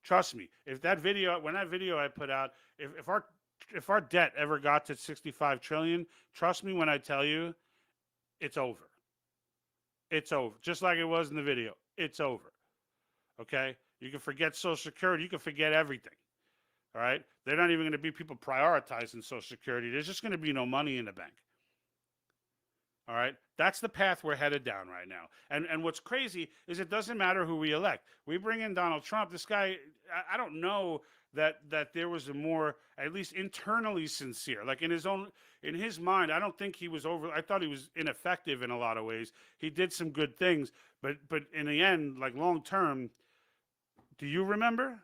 Speaker 1: Trust me, when that video I put out, if our debt ever got to 65 trillion, trust me when I tell you, it's over. It's over. Just like it was in the video. It's over. Okay? You can forget Social Security. You can forget everything. All right? They're not even going to be people prioritizing Social Security. There's just going to be no money in the bank. All right? That's the path we're headed down right now. And what's crazy is it doesn't matter who we elect. We bring in Donald Trump. This guy, I don't know that there was a more, at least internally sincere. Like in his mind, I don't think he was I thought he was ineffective in a lot of ways. He did some good things, but in the end, like long term, do you remember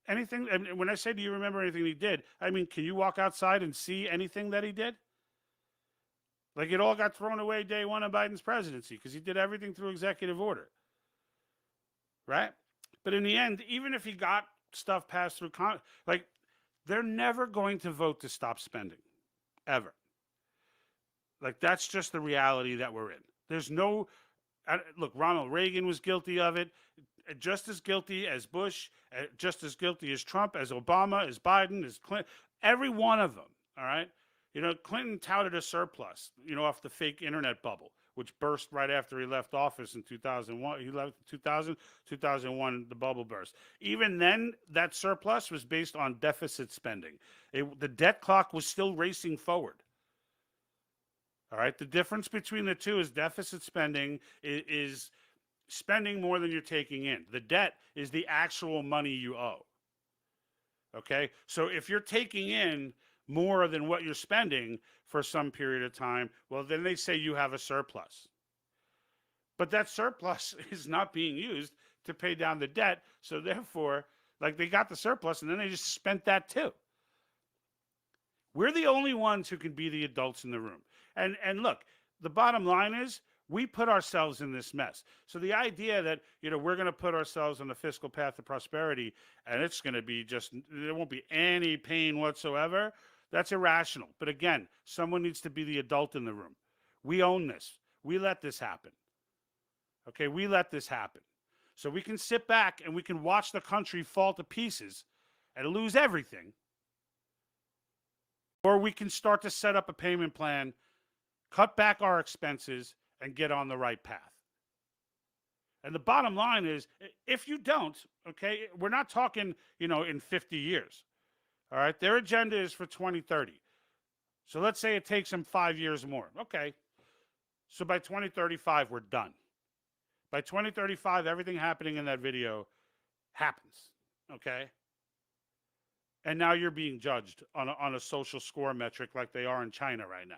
Speaker 1: Anything, and when I say, do you remember anything he did? I mean, can you walk outside and see anything that he did? Like, it all got thrown away day one of Biden's presidency because he did everything through executive order, right? But in the end, even if he got stuff passed through, like, they're never going to vote to stop spending, ever. Like, that's just the reality that we're in. There's no, look, Ronald Reagan was guilty of it, just as guilty as Bush, just as guilty as Trump, as Obama, as Biden, as Clinton, every one of them, all right? You know, Clinton touted a surplus, you know, off the fake internet bubble, which burst right after he left office in 2001. He left 2001, the bubble burst. Even then, that surplus was based on deficit spending. The debt clock was still racing forward. All right, the difference between the two is deficit spending is spending more than you're taking in. The debt is the actual money you owe. Okay, so if you're taking in more than what you're spending for some period of time, well, then they say you have a surplus. But that surplus is not being used to pay down the debt. So therefore, like, they got the surplus and then they just spent that too. We're the only ones who can be the adults in the room. And look, the bottom line is we put ourselves in this mess. So the idea that, you know, we're going to put ourselves on the fiscal path to prosperity and it's going to be just, there won't be any pain whatsoever, that's irrational. But again, someone needs to be the adult in the room. We own this. We let this happen. Okay, we let this happen. So we can sit back and we can watch the country fall to pieces and lose everything. Or we can start to set up a payment plan, cut back our expenses, and get on the right path. And the bottom line is, if you don't, okay, we're not talking, you know, in 50 years. All right, their agenda is for 2030. So let's say it takes them 5 years more. Okay, so by 2035, we're done. By 2035, everything happening in that video happens, okay? And now you're being judged on a social score metric like they are in China right now.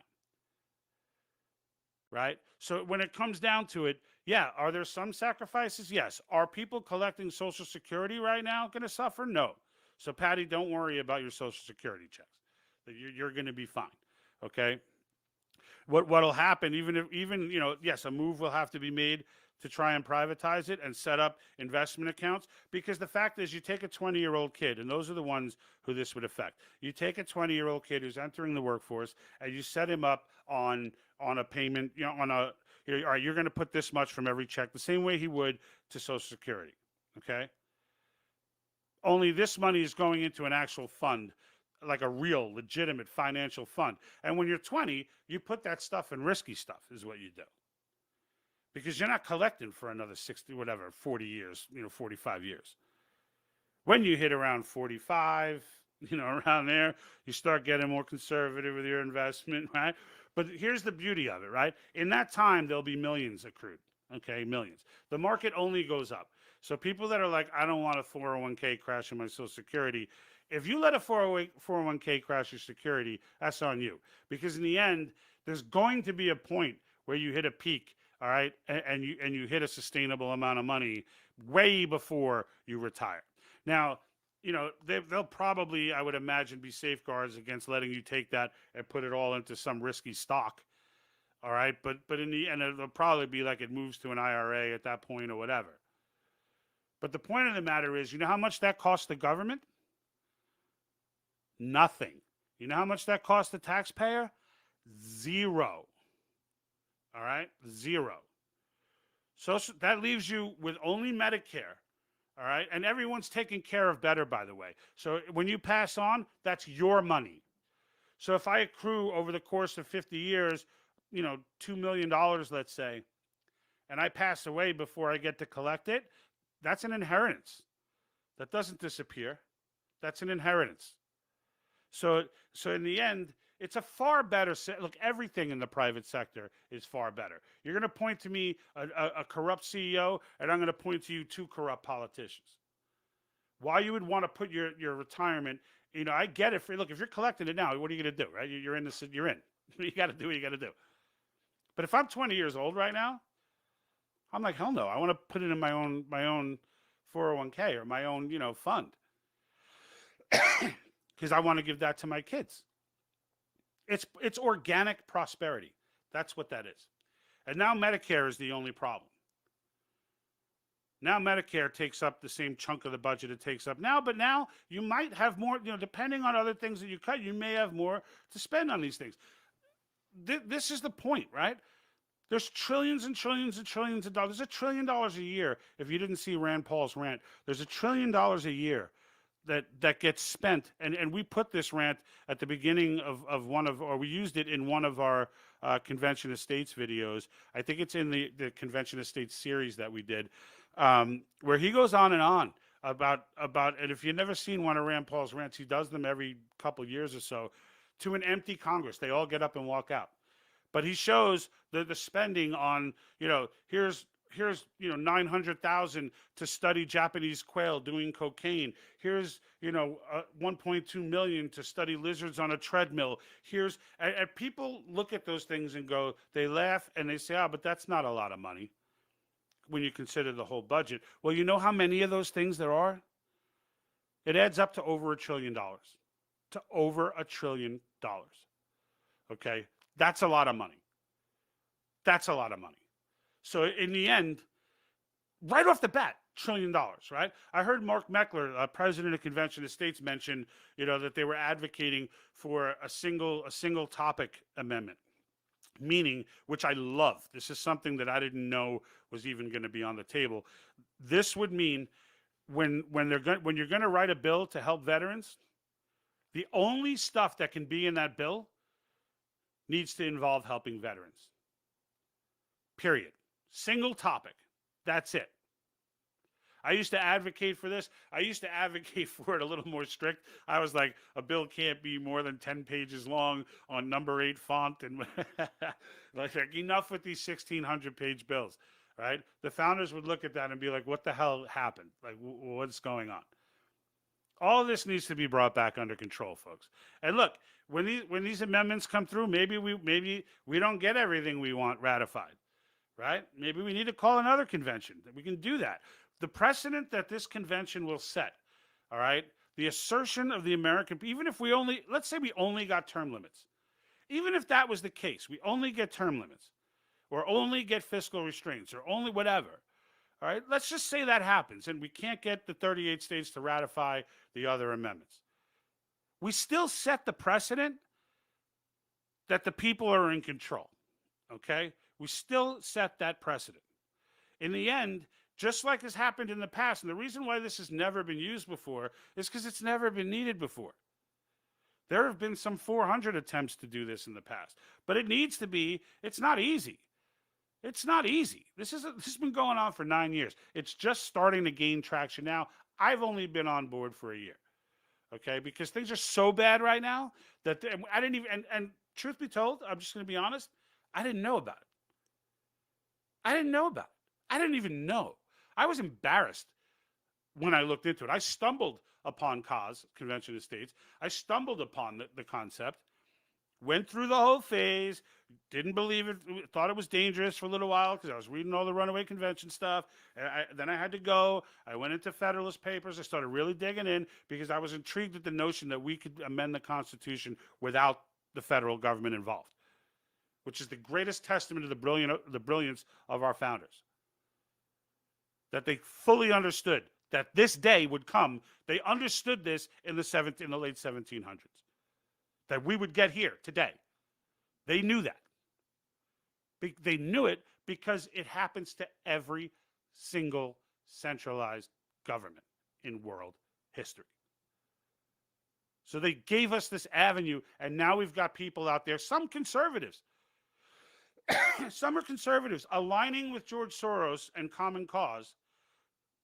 Speaker 1: Right? So when it comes down to it, yeah, are there some sacrifices? Yes. Are people collecting Social Security right now going to suffer? No. So, Patty, don't worry about your Social Security checks. You're going to be fine. Okay? What'll happen, even you know, yes, a move will have to be made to try and privatize it and set up investment accounts, because the fact is, you take a 20-year-old kid, and those are the ones who this would affect. You take a 20-year-old kid who's entering the workforce and you set him up on a payment, you know, on a, you know, all right, you're going to put this much from every check, the same way he would to Social Security, okay? Only this money is going into an actual fund, like a real, legitimate financial fund. And when you're 20, you put that stuff in risky stuff, is what you do. Because you're not collecting for another 60, whatever, 40 years, you know, 45 years. When you hit around 45, you know, around there, you start getting more conservative with your investment, right? But here's the beauty of it, right? In that time, there'll be millions accrued, okay, millions. The market only goes up. So people that are like, I don't want a 401k crash in my Social Security, if you let a 401k crash your security, that's on you. Because in the end, there's going to be a point where you hit a peak, all right, and you hit a sustainable amount of money way before you retire. Now, you know, they'll probably, I would imagine, be safeguards against letting you take that and put it all into some risky stock, all right? But in the end, it'll probably be like it moves to an IRA at that point or whatever. But the point of the matter is, you know how much that costs the government? Nothing. You know how much that costs the taxpayer? Zero. All right? Zero. So that leaves you with only Medicare. All right? And everyone's taken care of better, by the way. So when you pass on, that's your money. So if I accrue over the course of 50 years, you know, $2 million, let's say, and I pass away before I get to collect it, that's an inheritance. That doesn't disappear. That's an inheritance. So in the end, it's a far better look. Everything in the private sector is far better. You're going to point to me a corrupt CEO, and I'm going to point to you two corrupt politicians. Why you would want to put your retirement? You know, I get it. Look, if you're collecting it now, what are you going to do? Right? You're in this. You're in. You got to do what you got to do. But if I'm 20 years old right now, I'm like, hell no. I want to put it in my own 401k or my own, you know, fund. because I want to give that to my kids. It's organic prosperity. That's what that is. And now Medicare is the only problem. Now Medicare takes up the same chunk of the budget it takes up now, but now you might have more, depending on other things that you cut, you may have more to spend on these things. This is the point, right? There's trillions and trillions and trillions of dollars. There's $1 trillion a year. If you didn't see Rand Paul's rant, there's $1 trillion a year that gets spent. And we put this rant at the beginning of or we used it in one of our Convention of States videos. I think it's in the Convention of States series that we did, where he goes on and on about, and if you've never seen one of Rand Paul's rants, he does them every couple years or so, to an empty Congress. They all get up and walk out. But he shows the spending on, here's 900,000 to study Japanese quail doing cocaine. Here's 1.2 million to study lizards on a treadmill. And people look at those things and go, they laugh and they say, but that's not a lot of money when you consider the whole budget. Well, you know how many of those things there are? It adds up to over $1 trillion. To over $1 trillion. Okay? That's a lot of money. That's a lot of money. So in the end, right off the bat, $1 trillion, right? I heard Mark Meckler, president of Convention of States, mention, that they were advocating for a single topic amendment, meaning, which I love. This is something that I didn't know was even going to be on the table. This would mean when you're going to write a bill to help veterans, the only stuff that can be in that bill needs to involve helping veterans. Period. Single topic. That's it. I used to advocate for this. I used to advocate for it a little more strict. I was like, a bill can't be more than 10 pages long on number 8 font. And like enough with these 1,600-page bills, right? The founders would look at that and be like, what the hell happened? Like, what's going on? All this needs to be brought back under control, folks. And look, when these amendments come through, maybe we don't get everything we want ratified, right? Maybe we need to call another convention. We can do that. The precedent that this convention will set, all right, the assertion of the American, even if let's say we only got term limits. Even if that was the case, we only get term limits, or only get fiscal restraints, or only whatever. All right, let's just say that happens and we can't get the 38 states to ratify the other amendments. We still set the precedent that the people are in control, okay? We still set that precedent. In the end, just like has happened in the past, and the reason why this has never been used before is because it's never been needed before. There have been some 400 attempts to do this in the past, but it needs to be, it's not easy. It's not easy. This has been going on for 9 years. It's just starting to gain traction now. I've only been on board for a year, okay? Because things are so bad right now that I didn't even, and truth be told, I'm just going to be honest, I didn't know about it. I didn't know about it. I didn't even know. I was embarrassed when I looked into it. I stumbled upon Convention of States. I stumbled upon the concept. Went through the whole phase, didn't believe it, thought it was dangerous for a little while because I was reading all the runaway convention stuff. Then I had to go. I went into Federalist Papers. I started really digging in because I was intrigued at the notion that we could amend the Constitution without the federal government involved, which is the greatest testament to the brilliance of our founders. That they fully understood that this day would come. They understood this in the late 1700s. That we would get here today. They knew that. They knew it because it happens to every single centralized government in world history. So they gave us this avenue, and now we've got people out there, some conservatives, some are conservatives aligning with George Soros and Common Cause,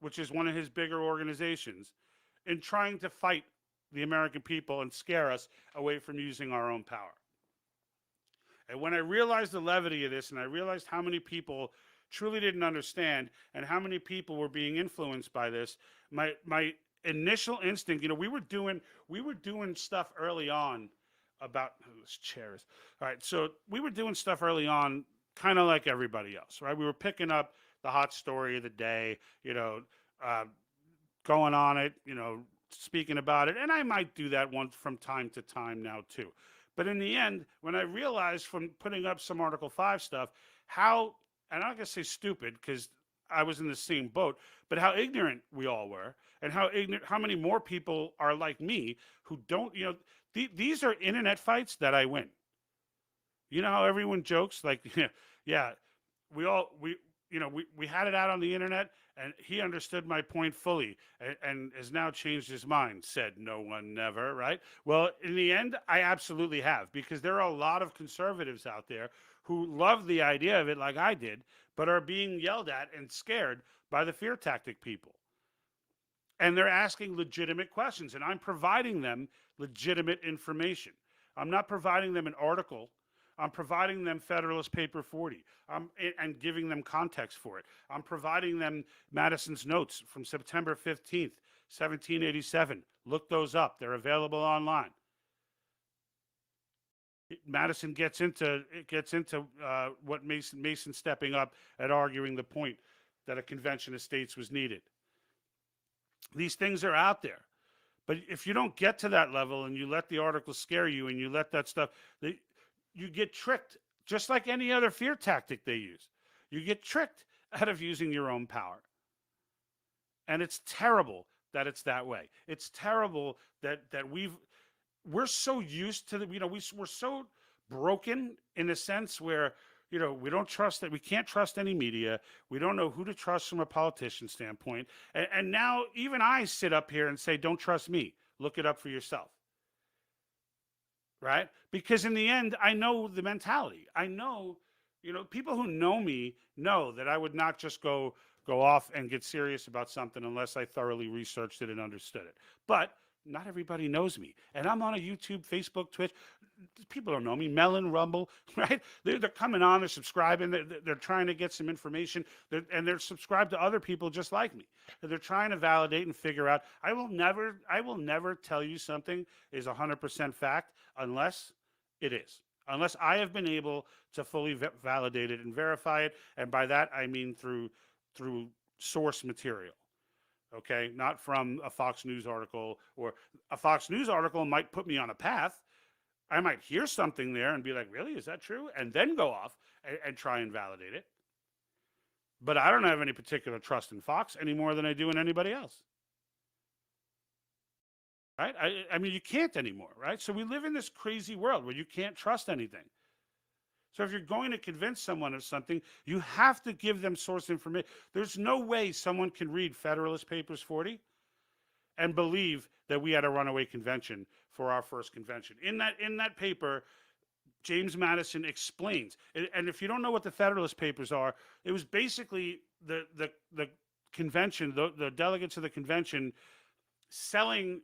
Speaker 1: which is one of his bigger organizations, in trying to fight the American people and scare us away from using our own power. And when I realized the levity of this, and I realized how many people truly didn't understand and how many people were being influenced by this, my initial instinct, we were doing stuff early on about those chairs. All right, so we were doing stuff early on kind of like everybody else, right? We were picking up the hot story of the day, going on it, speaking about it, and I might do that once from time to time now too. But in the end, when I realized from putting up some Article 5 stuff, how, and I'm not going to say stupid because I was in the same boat, but how ignorant we all were, and how many more people are like me who don't, these are internet fights that I win. You know how everyone jokes, like, yeah, we all, we had it out on the internet, and he understood my point fully, and has now changed his mind, said no one never, right? Well, in the end, I absolutely have, because there are a lot of conservatives out there who love the idea of it like I did, but are being yelled at and scared by the fear tactic people. And they're asking legitimate questions, and I'm providing them legitimate information. I'm not providing them an article. I'm providing them Federalist Paper 40 and giving them context for it. I'm providing them Madison's notes from September 15th, 1787. Look those up. They're available online. Madison gets into what Mason stepping up and arguing the point that a convention of states was needed. These things are out there. But if you don't get to that level and you let the articles scare you and you let that stuff, you get tricked, just like any other fear tactic they use. You get tricked out of using your own power. And it's terrible that it's that way. It's terrible that we're so used to we're so broken in a sense where, we don't trust that. We can't trust any media. We don't know who to trust from a politician standpoint. And now even I sit up here and say, don't trust me. Look it up for yourself. Right? Because in the end, I know the mentality. I know, people who know me know that I would not just go off and get serious about something unless I thoroughly researched it and understood it. But not everybody knows me. And I'm on a YouTube, Facebook, Twitch. People don't know me. Melon, Rumble, right? They're coming on, they're subscribing, they're trying to get some information, and they're subscribed to other people just like me. They're trying to validate and figure out. I will never tell you something is 100% fact unless it is. Unless I have been able to fully validate it and verify it. And by that, I mean through source material. Okay, not from a Fox News article, or a Fox News article might put me on a path. I might hear something there and be like, really, is that true? And then go off and try and validate it. But I don't have any particular trust in Fox any more than I do in anybody else. Right? I mean, you can't anymore, right? So we live in this crazy world where you can't trust anything. So if you're going to convince someone of something, you have to give them source information. There's no way someone can read Federalist Papers 40 and believe that we had a runaway convention for our first convention. In that paper, James Madison explains, and if you don't know what the Federalist Papers are, it was basically the convention, the delegates of the convention selling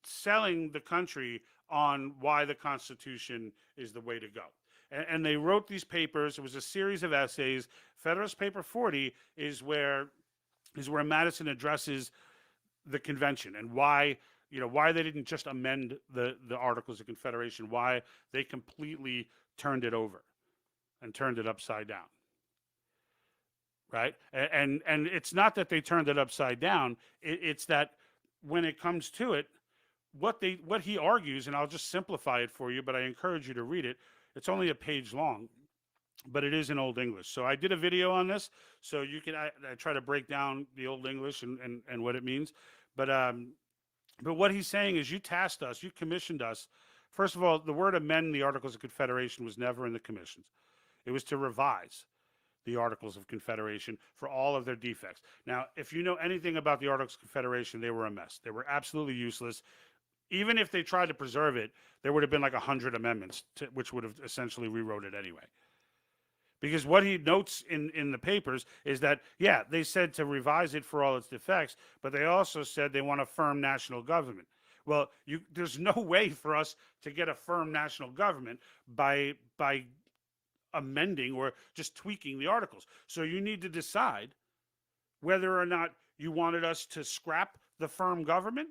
Speaker 1: the country on why the Constitution is the way to go. And they wrote these papers. It was a series of essays. Federalist Paper 40 is where Madison addresses the convention and why they didn't just amend the Articles of Confederation, why they completely turned it over and turned it upside down. Right? And it's not that they turned it upside down. It's that when it comes to it, what he argues, and I'll just simplify it for you, but I encourage you to read it. It's only a page long, but it is in Old English. So I did a video on this, so you can I try to break down the Old English and what it means. But what he's saying is, you tasked us, you commissioned us. First of all, the word amend the Articles of Confederation was never in the commissions. It was to revise the Articles of Confederation for all of their defects. Now, if you know anything about the Articles of Confederation, they were a mess. They were absolutely useless. Even if they tried to preserve it, there would have been like 100 amendments, which would have essentially rewrote it anyway. Because what he notes in the papers is that, yeah, they said to revise it for all its defects, but they also said they want a firm national government. Well, there's no way for us to get a firm national government by amending or just tweaking the articles. So you need to decide whether or not you wanted us to scrap the firm government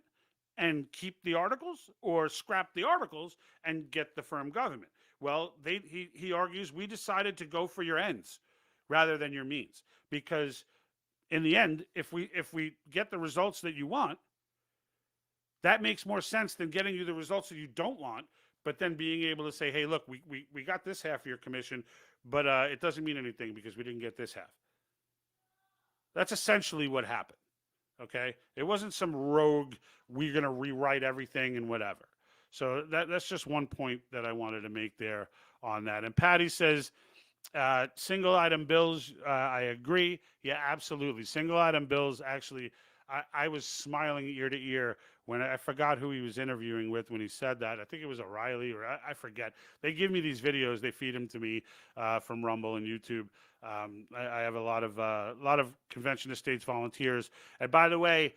Speaker 1: and keep the articles, or scrap the articles and get the firm government. Well, he argues we decided to go for your ends rather than your means, because in the end, if we get the results that you want, That makes more sense than getting you the results that you don't want, but then being able to say, hey, look, we got this half of your commission, but it doesn't mean anything because we didn't get this half. That's essentially what happened. Okay, it wasn't some rogue, we're going to rewrite everything and whatever. So that's just one point that I wanted to make there on that. And Patty says, single item bills, I agree. Yeah, absolutely. Single item bills, actually, I was smiling ear to ear when I forgot who he was interviewing with when he said that. I think it was O'Reilly, or I forget. They give me these videos, they feed them to me from Rumble and YouTube. I have a lot of convention estates volunteers. And by the way,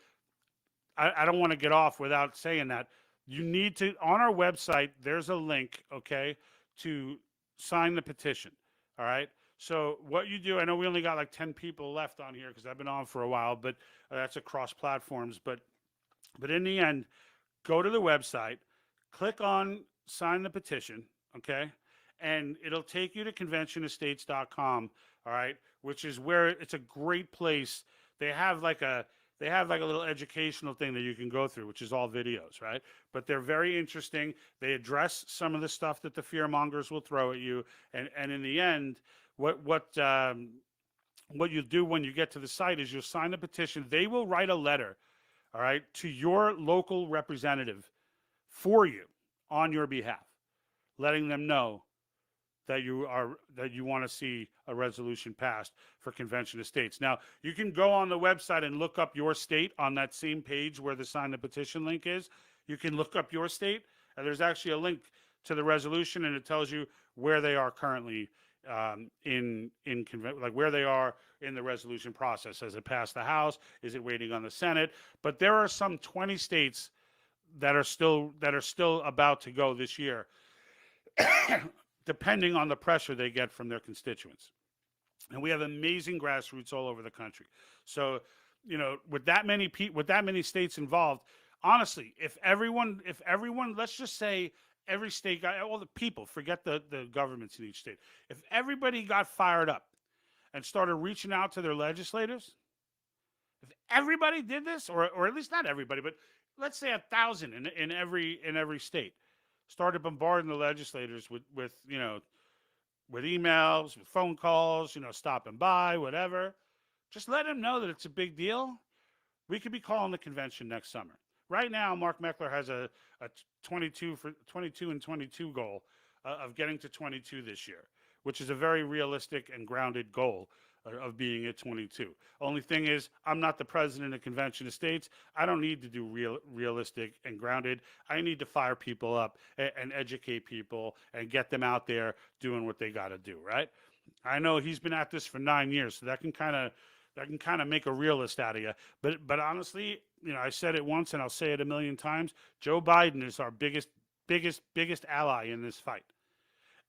Speaker 1: I don't want to get off without saying that. You need to, on our website, there's a link, okay, to sign the petition. All right. So what you do, I know we only got like 10 people left on here because I've been on for a while, but that's across platforms. But in the end, go to the website, click on sign the petition, okay? And it'll take you to conventionestates.com, all right, which is where it's a great place. They have like a little educational thing that you can go through, which is all videos, right? But they're very interesting. They address some of the stuff that the fearmongers will throw at you, and in the end, what you do when you get to the site is you'll sign the petition. They will write a letter, all right, to your local representative for you on your behalf, letting them know that you want to see a resolution passed for convention estates. Now, you can go on the website and look up your state on that same page where the sign the petition link is. You can look up your state, and there's actually a link to the resolution, and it tells you where they are currently like where they are in the resolution process. Has it passed the House? Is it waiting on the Senate? But there are some 20 states that are still about to go this year, depending on the pressure they get from their constituents. And we have amazing grassroots all over the country. So, with that many states involved, honestly, if everyone, let's just say every state got, all the people, forget the governments in each state. If everybody got fired up and started reaching out to their legislators, if everybody did this, or at least not everybody, but let's say 1,000 in every state, started bombarding the legislators with emails, with phone calls, stopping by, whatever. Just let them know that it's a big deal. We could be calling the convention next summer. Right now, Mark Meckler has a 22 and 22 goal of getting to 22 this year, which is a very realistic and grounded goal of being at 22. Only thing is, I'm not the president of Convention Estates. I don't need to do realistic and grounded. I need to fire people up and educate people and get them out there doing what they got to do, right? I know he's been at this for 9 years, so that can kind of make a realist out of you. But honestly, I said it once and I'll say it a million times. Joe Biden is our biggest ally in this fight.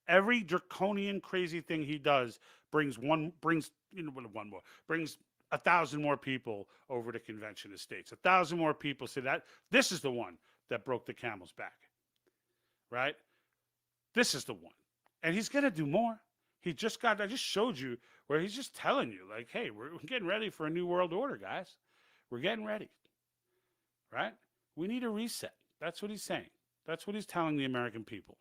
Speaker 1: Every draconian crazy thing he does brings 1,000 more people over to Convention Estates. 1,000 more people say that this is the one that broke the camel's back, right? This is the one, and he's gonna do more. I just showed you where he's just telling you, like, hey, we're getting ready for a new world order, guys. We're getting ready, right? We need a reset. That's what he's saying. That's what he's telling the American people.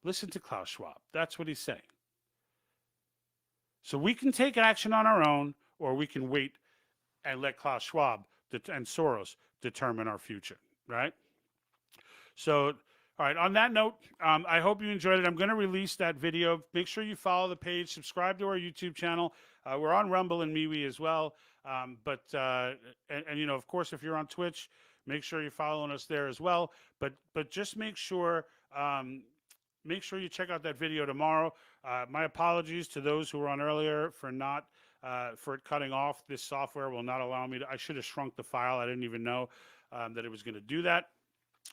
Speaker 1: Listen to Klaus Schwab. That's what he's saying. So we can take action on our own, or we can wait and let Klaus Schwab and Soros determine our future, right? So, all right, on that note, I hope you enjoyed it. I'm going to release that video. Make sure you follow the page, subscribe to our YouTube channel. We're on Rumble and MeWe as well. But of course, if you're on Twitch, make sure you're following us there as well. But just make sure you check out that video tomorrow. My apologies to those who were on earlier for it cutting off. This software will not allow me to. I should have shrunk the file. I didn't even know that it was going to do that.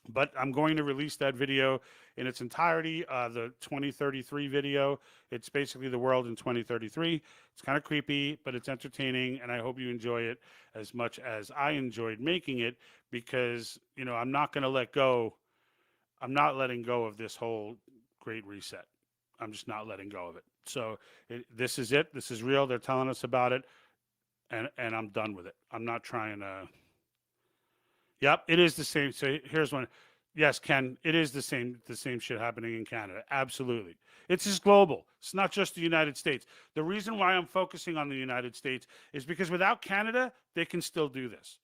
Speaker 1: But I'm going to release that video in its entirety, the 2033 video. It's basically the world in 2033. It's kind of creepy, but it's entertaining, and I hope you enjoy it as much as I enjoyed making it, because, I'm not going to let go. I'm not letting go of this whole great reset. I'm just not letting go of it. So this is it. This is real. They're telling us about it, and I'm done with it. I'm not trying to, Yep, it is the same. So here's one. Yes, Ken, it is the same shit happening in Canada. Absolutely. It's just global. It's not just the United States. The reason why I'm focusing on the United States is because without Canada, they can still do this.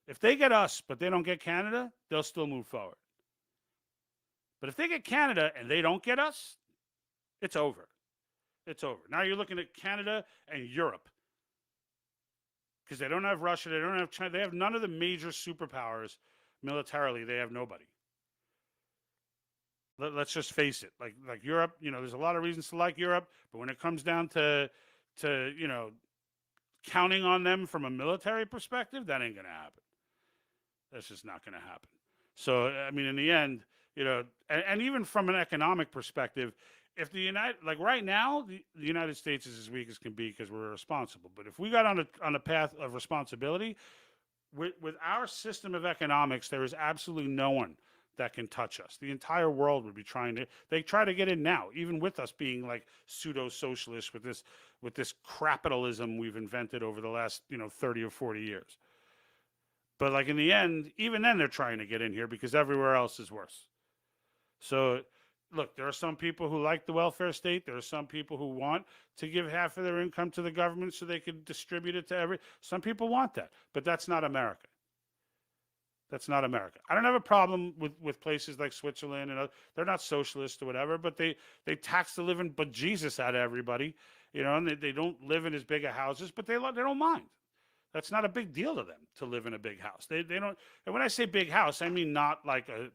Speaker 1: If they get us, but they don't get Canada, they'll still move forward. But if they get Canada and they don't get us, it's over. It's over. Now you're looking at Canada and Europe. Because they don't have Russia, they don't have China, they have none of the major superpowers militarily. They have nobody. Let's just face it. Like Europe, there's a lot of reasons to like Europe, but when it comes down to counting on them from a military perspective, that ain't gonna happen. That's just not gonna happen. So I mean, in the end, and even from an economic perspective, if right now, the United States is as weak as can be because we're irresponsible. But if we got on a path of responsibility, with our system of economics, there is absolutely no one that can touch us. The entire world would be they try to get in now, even with us being like pseudo-socialists with this capitalism we've invented over the last, 30 or 40 years. But like in the end, even then they're trying to get in here because everywhere else is worse. So look, there are some people who like the welfare state. There are some people who want to give half of their income to the government so they can distribute it to some people want that, but that's not America. That's not America. I don't have a problem with places like Switzerland and they're not socialist or whatever, but they tax the living bejesus out of everybody, and they don't live in as big a houses, but they don't mind. That's not a big deal to them to live in a big house. They don't. And when I say big house, I mean not like a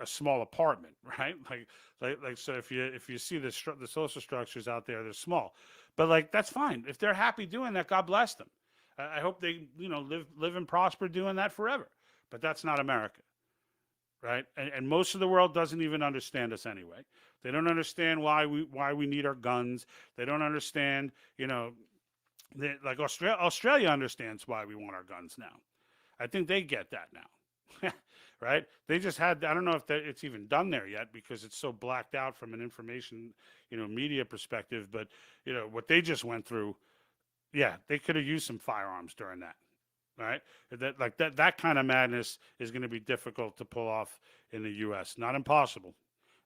Speaker 1: small apartment, right? Like so if you see the social structures out there, they're small, but like that's fine. If they're happy doing that, God bless them. I hope they live and prosper doing that forever. But that's not America, right? And most of the world doesn't even understand us anyway. They don't understand why we need our guns. They don't understand, like Australia understands why we want our guns now. I think they get that now. Right? They just had, I don't know if it's even done there yet because it's so blacked out from an information, media perspective. But, what they just went through, yeah, they could have used some firearms during that. Right? That kind of madness is going to be difficult to pull off in the U.S. Not impossible.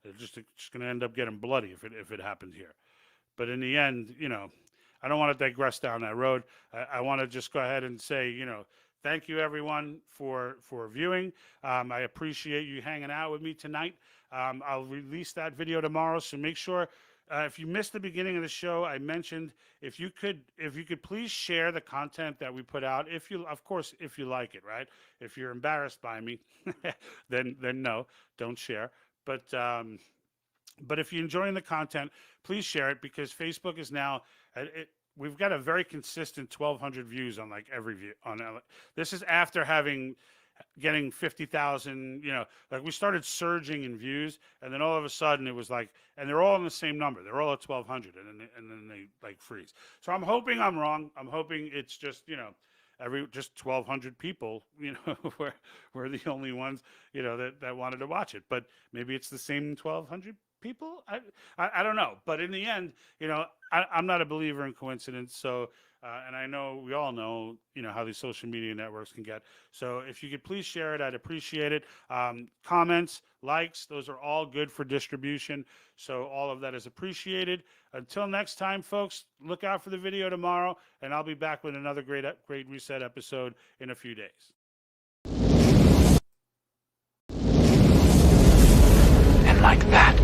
Speaker 1: It's just going to end up getting bloody if it happened here. But in the end, I don't want to digress down that road. I want to just go ahead and say, thank you, everyone, for viewing. I appreciate you hanging out with me tonight. I'll release that video tomorrow, so make sure if you missed the beginning of the show, I mentioned if you could please share the content that we put out. If you like it, right? If you're embarrassed by me, then no, don't share. But if you're enjoying the content, please share it because Facebook is now we've got a very consistent 1,200 views on like every view on this is after getting 50,000, like we started surging in views and then all of a sudden it was like, and they're all in the same number. They're all at 1,200 and then they like freeze. So I'm hoping I'm wrong. I'm hoping it's just, just 1,200 people, were the only ones, that wanted to watch it, but maybe it's the same 1,200 people. I don't know. But in the end, I'm not a believer in coincidence. So, and I know we all know, how these social media networks can get. So if you could please share it, I'd appreciate it. Comments, likes, those are all good for distribution. So all of that is appreciated. Until next time, folks, look out for the video tomorrow, and I'll be back with another great Reset episode in a few days.
Speaker 4: And like that,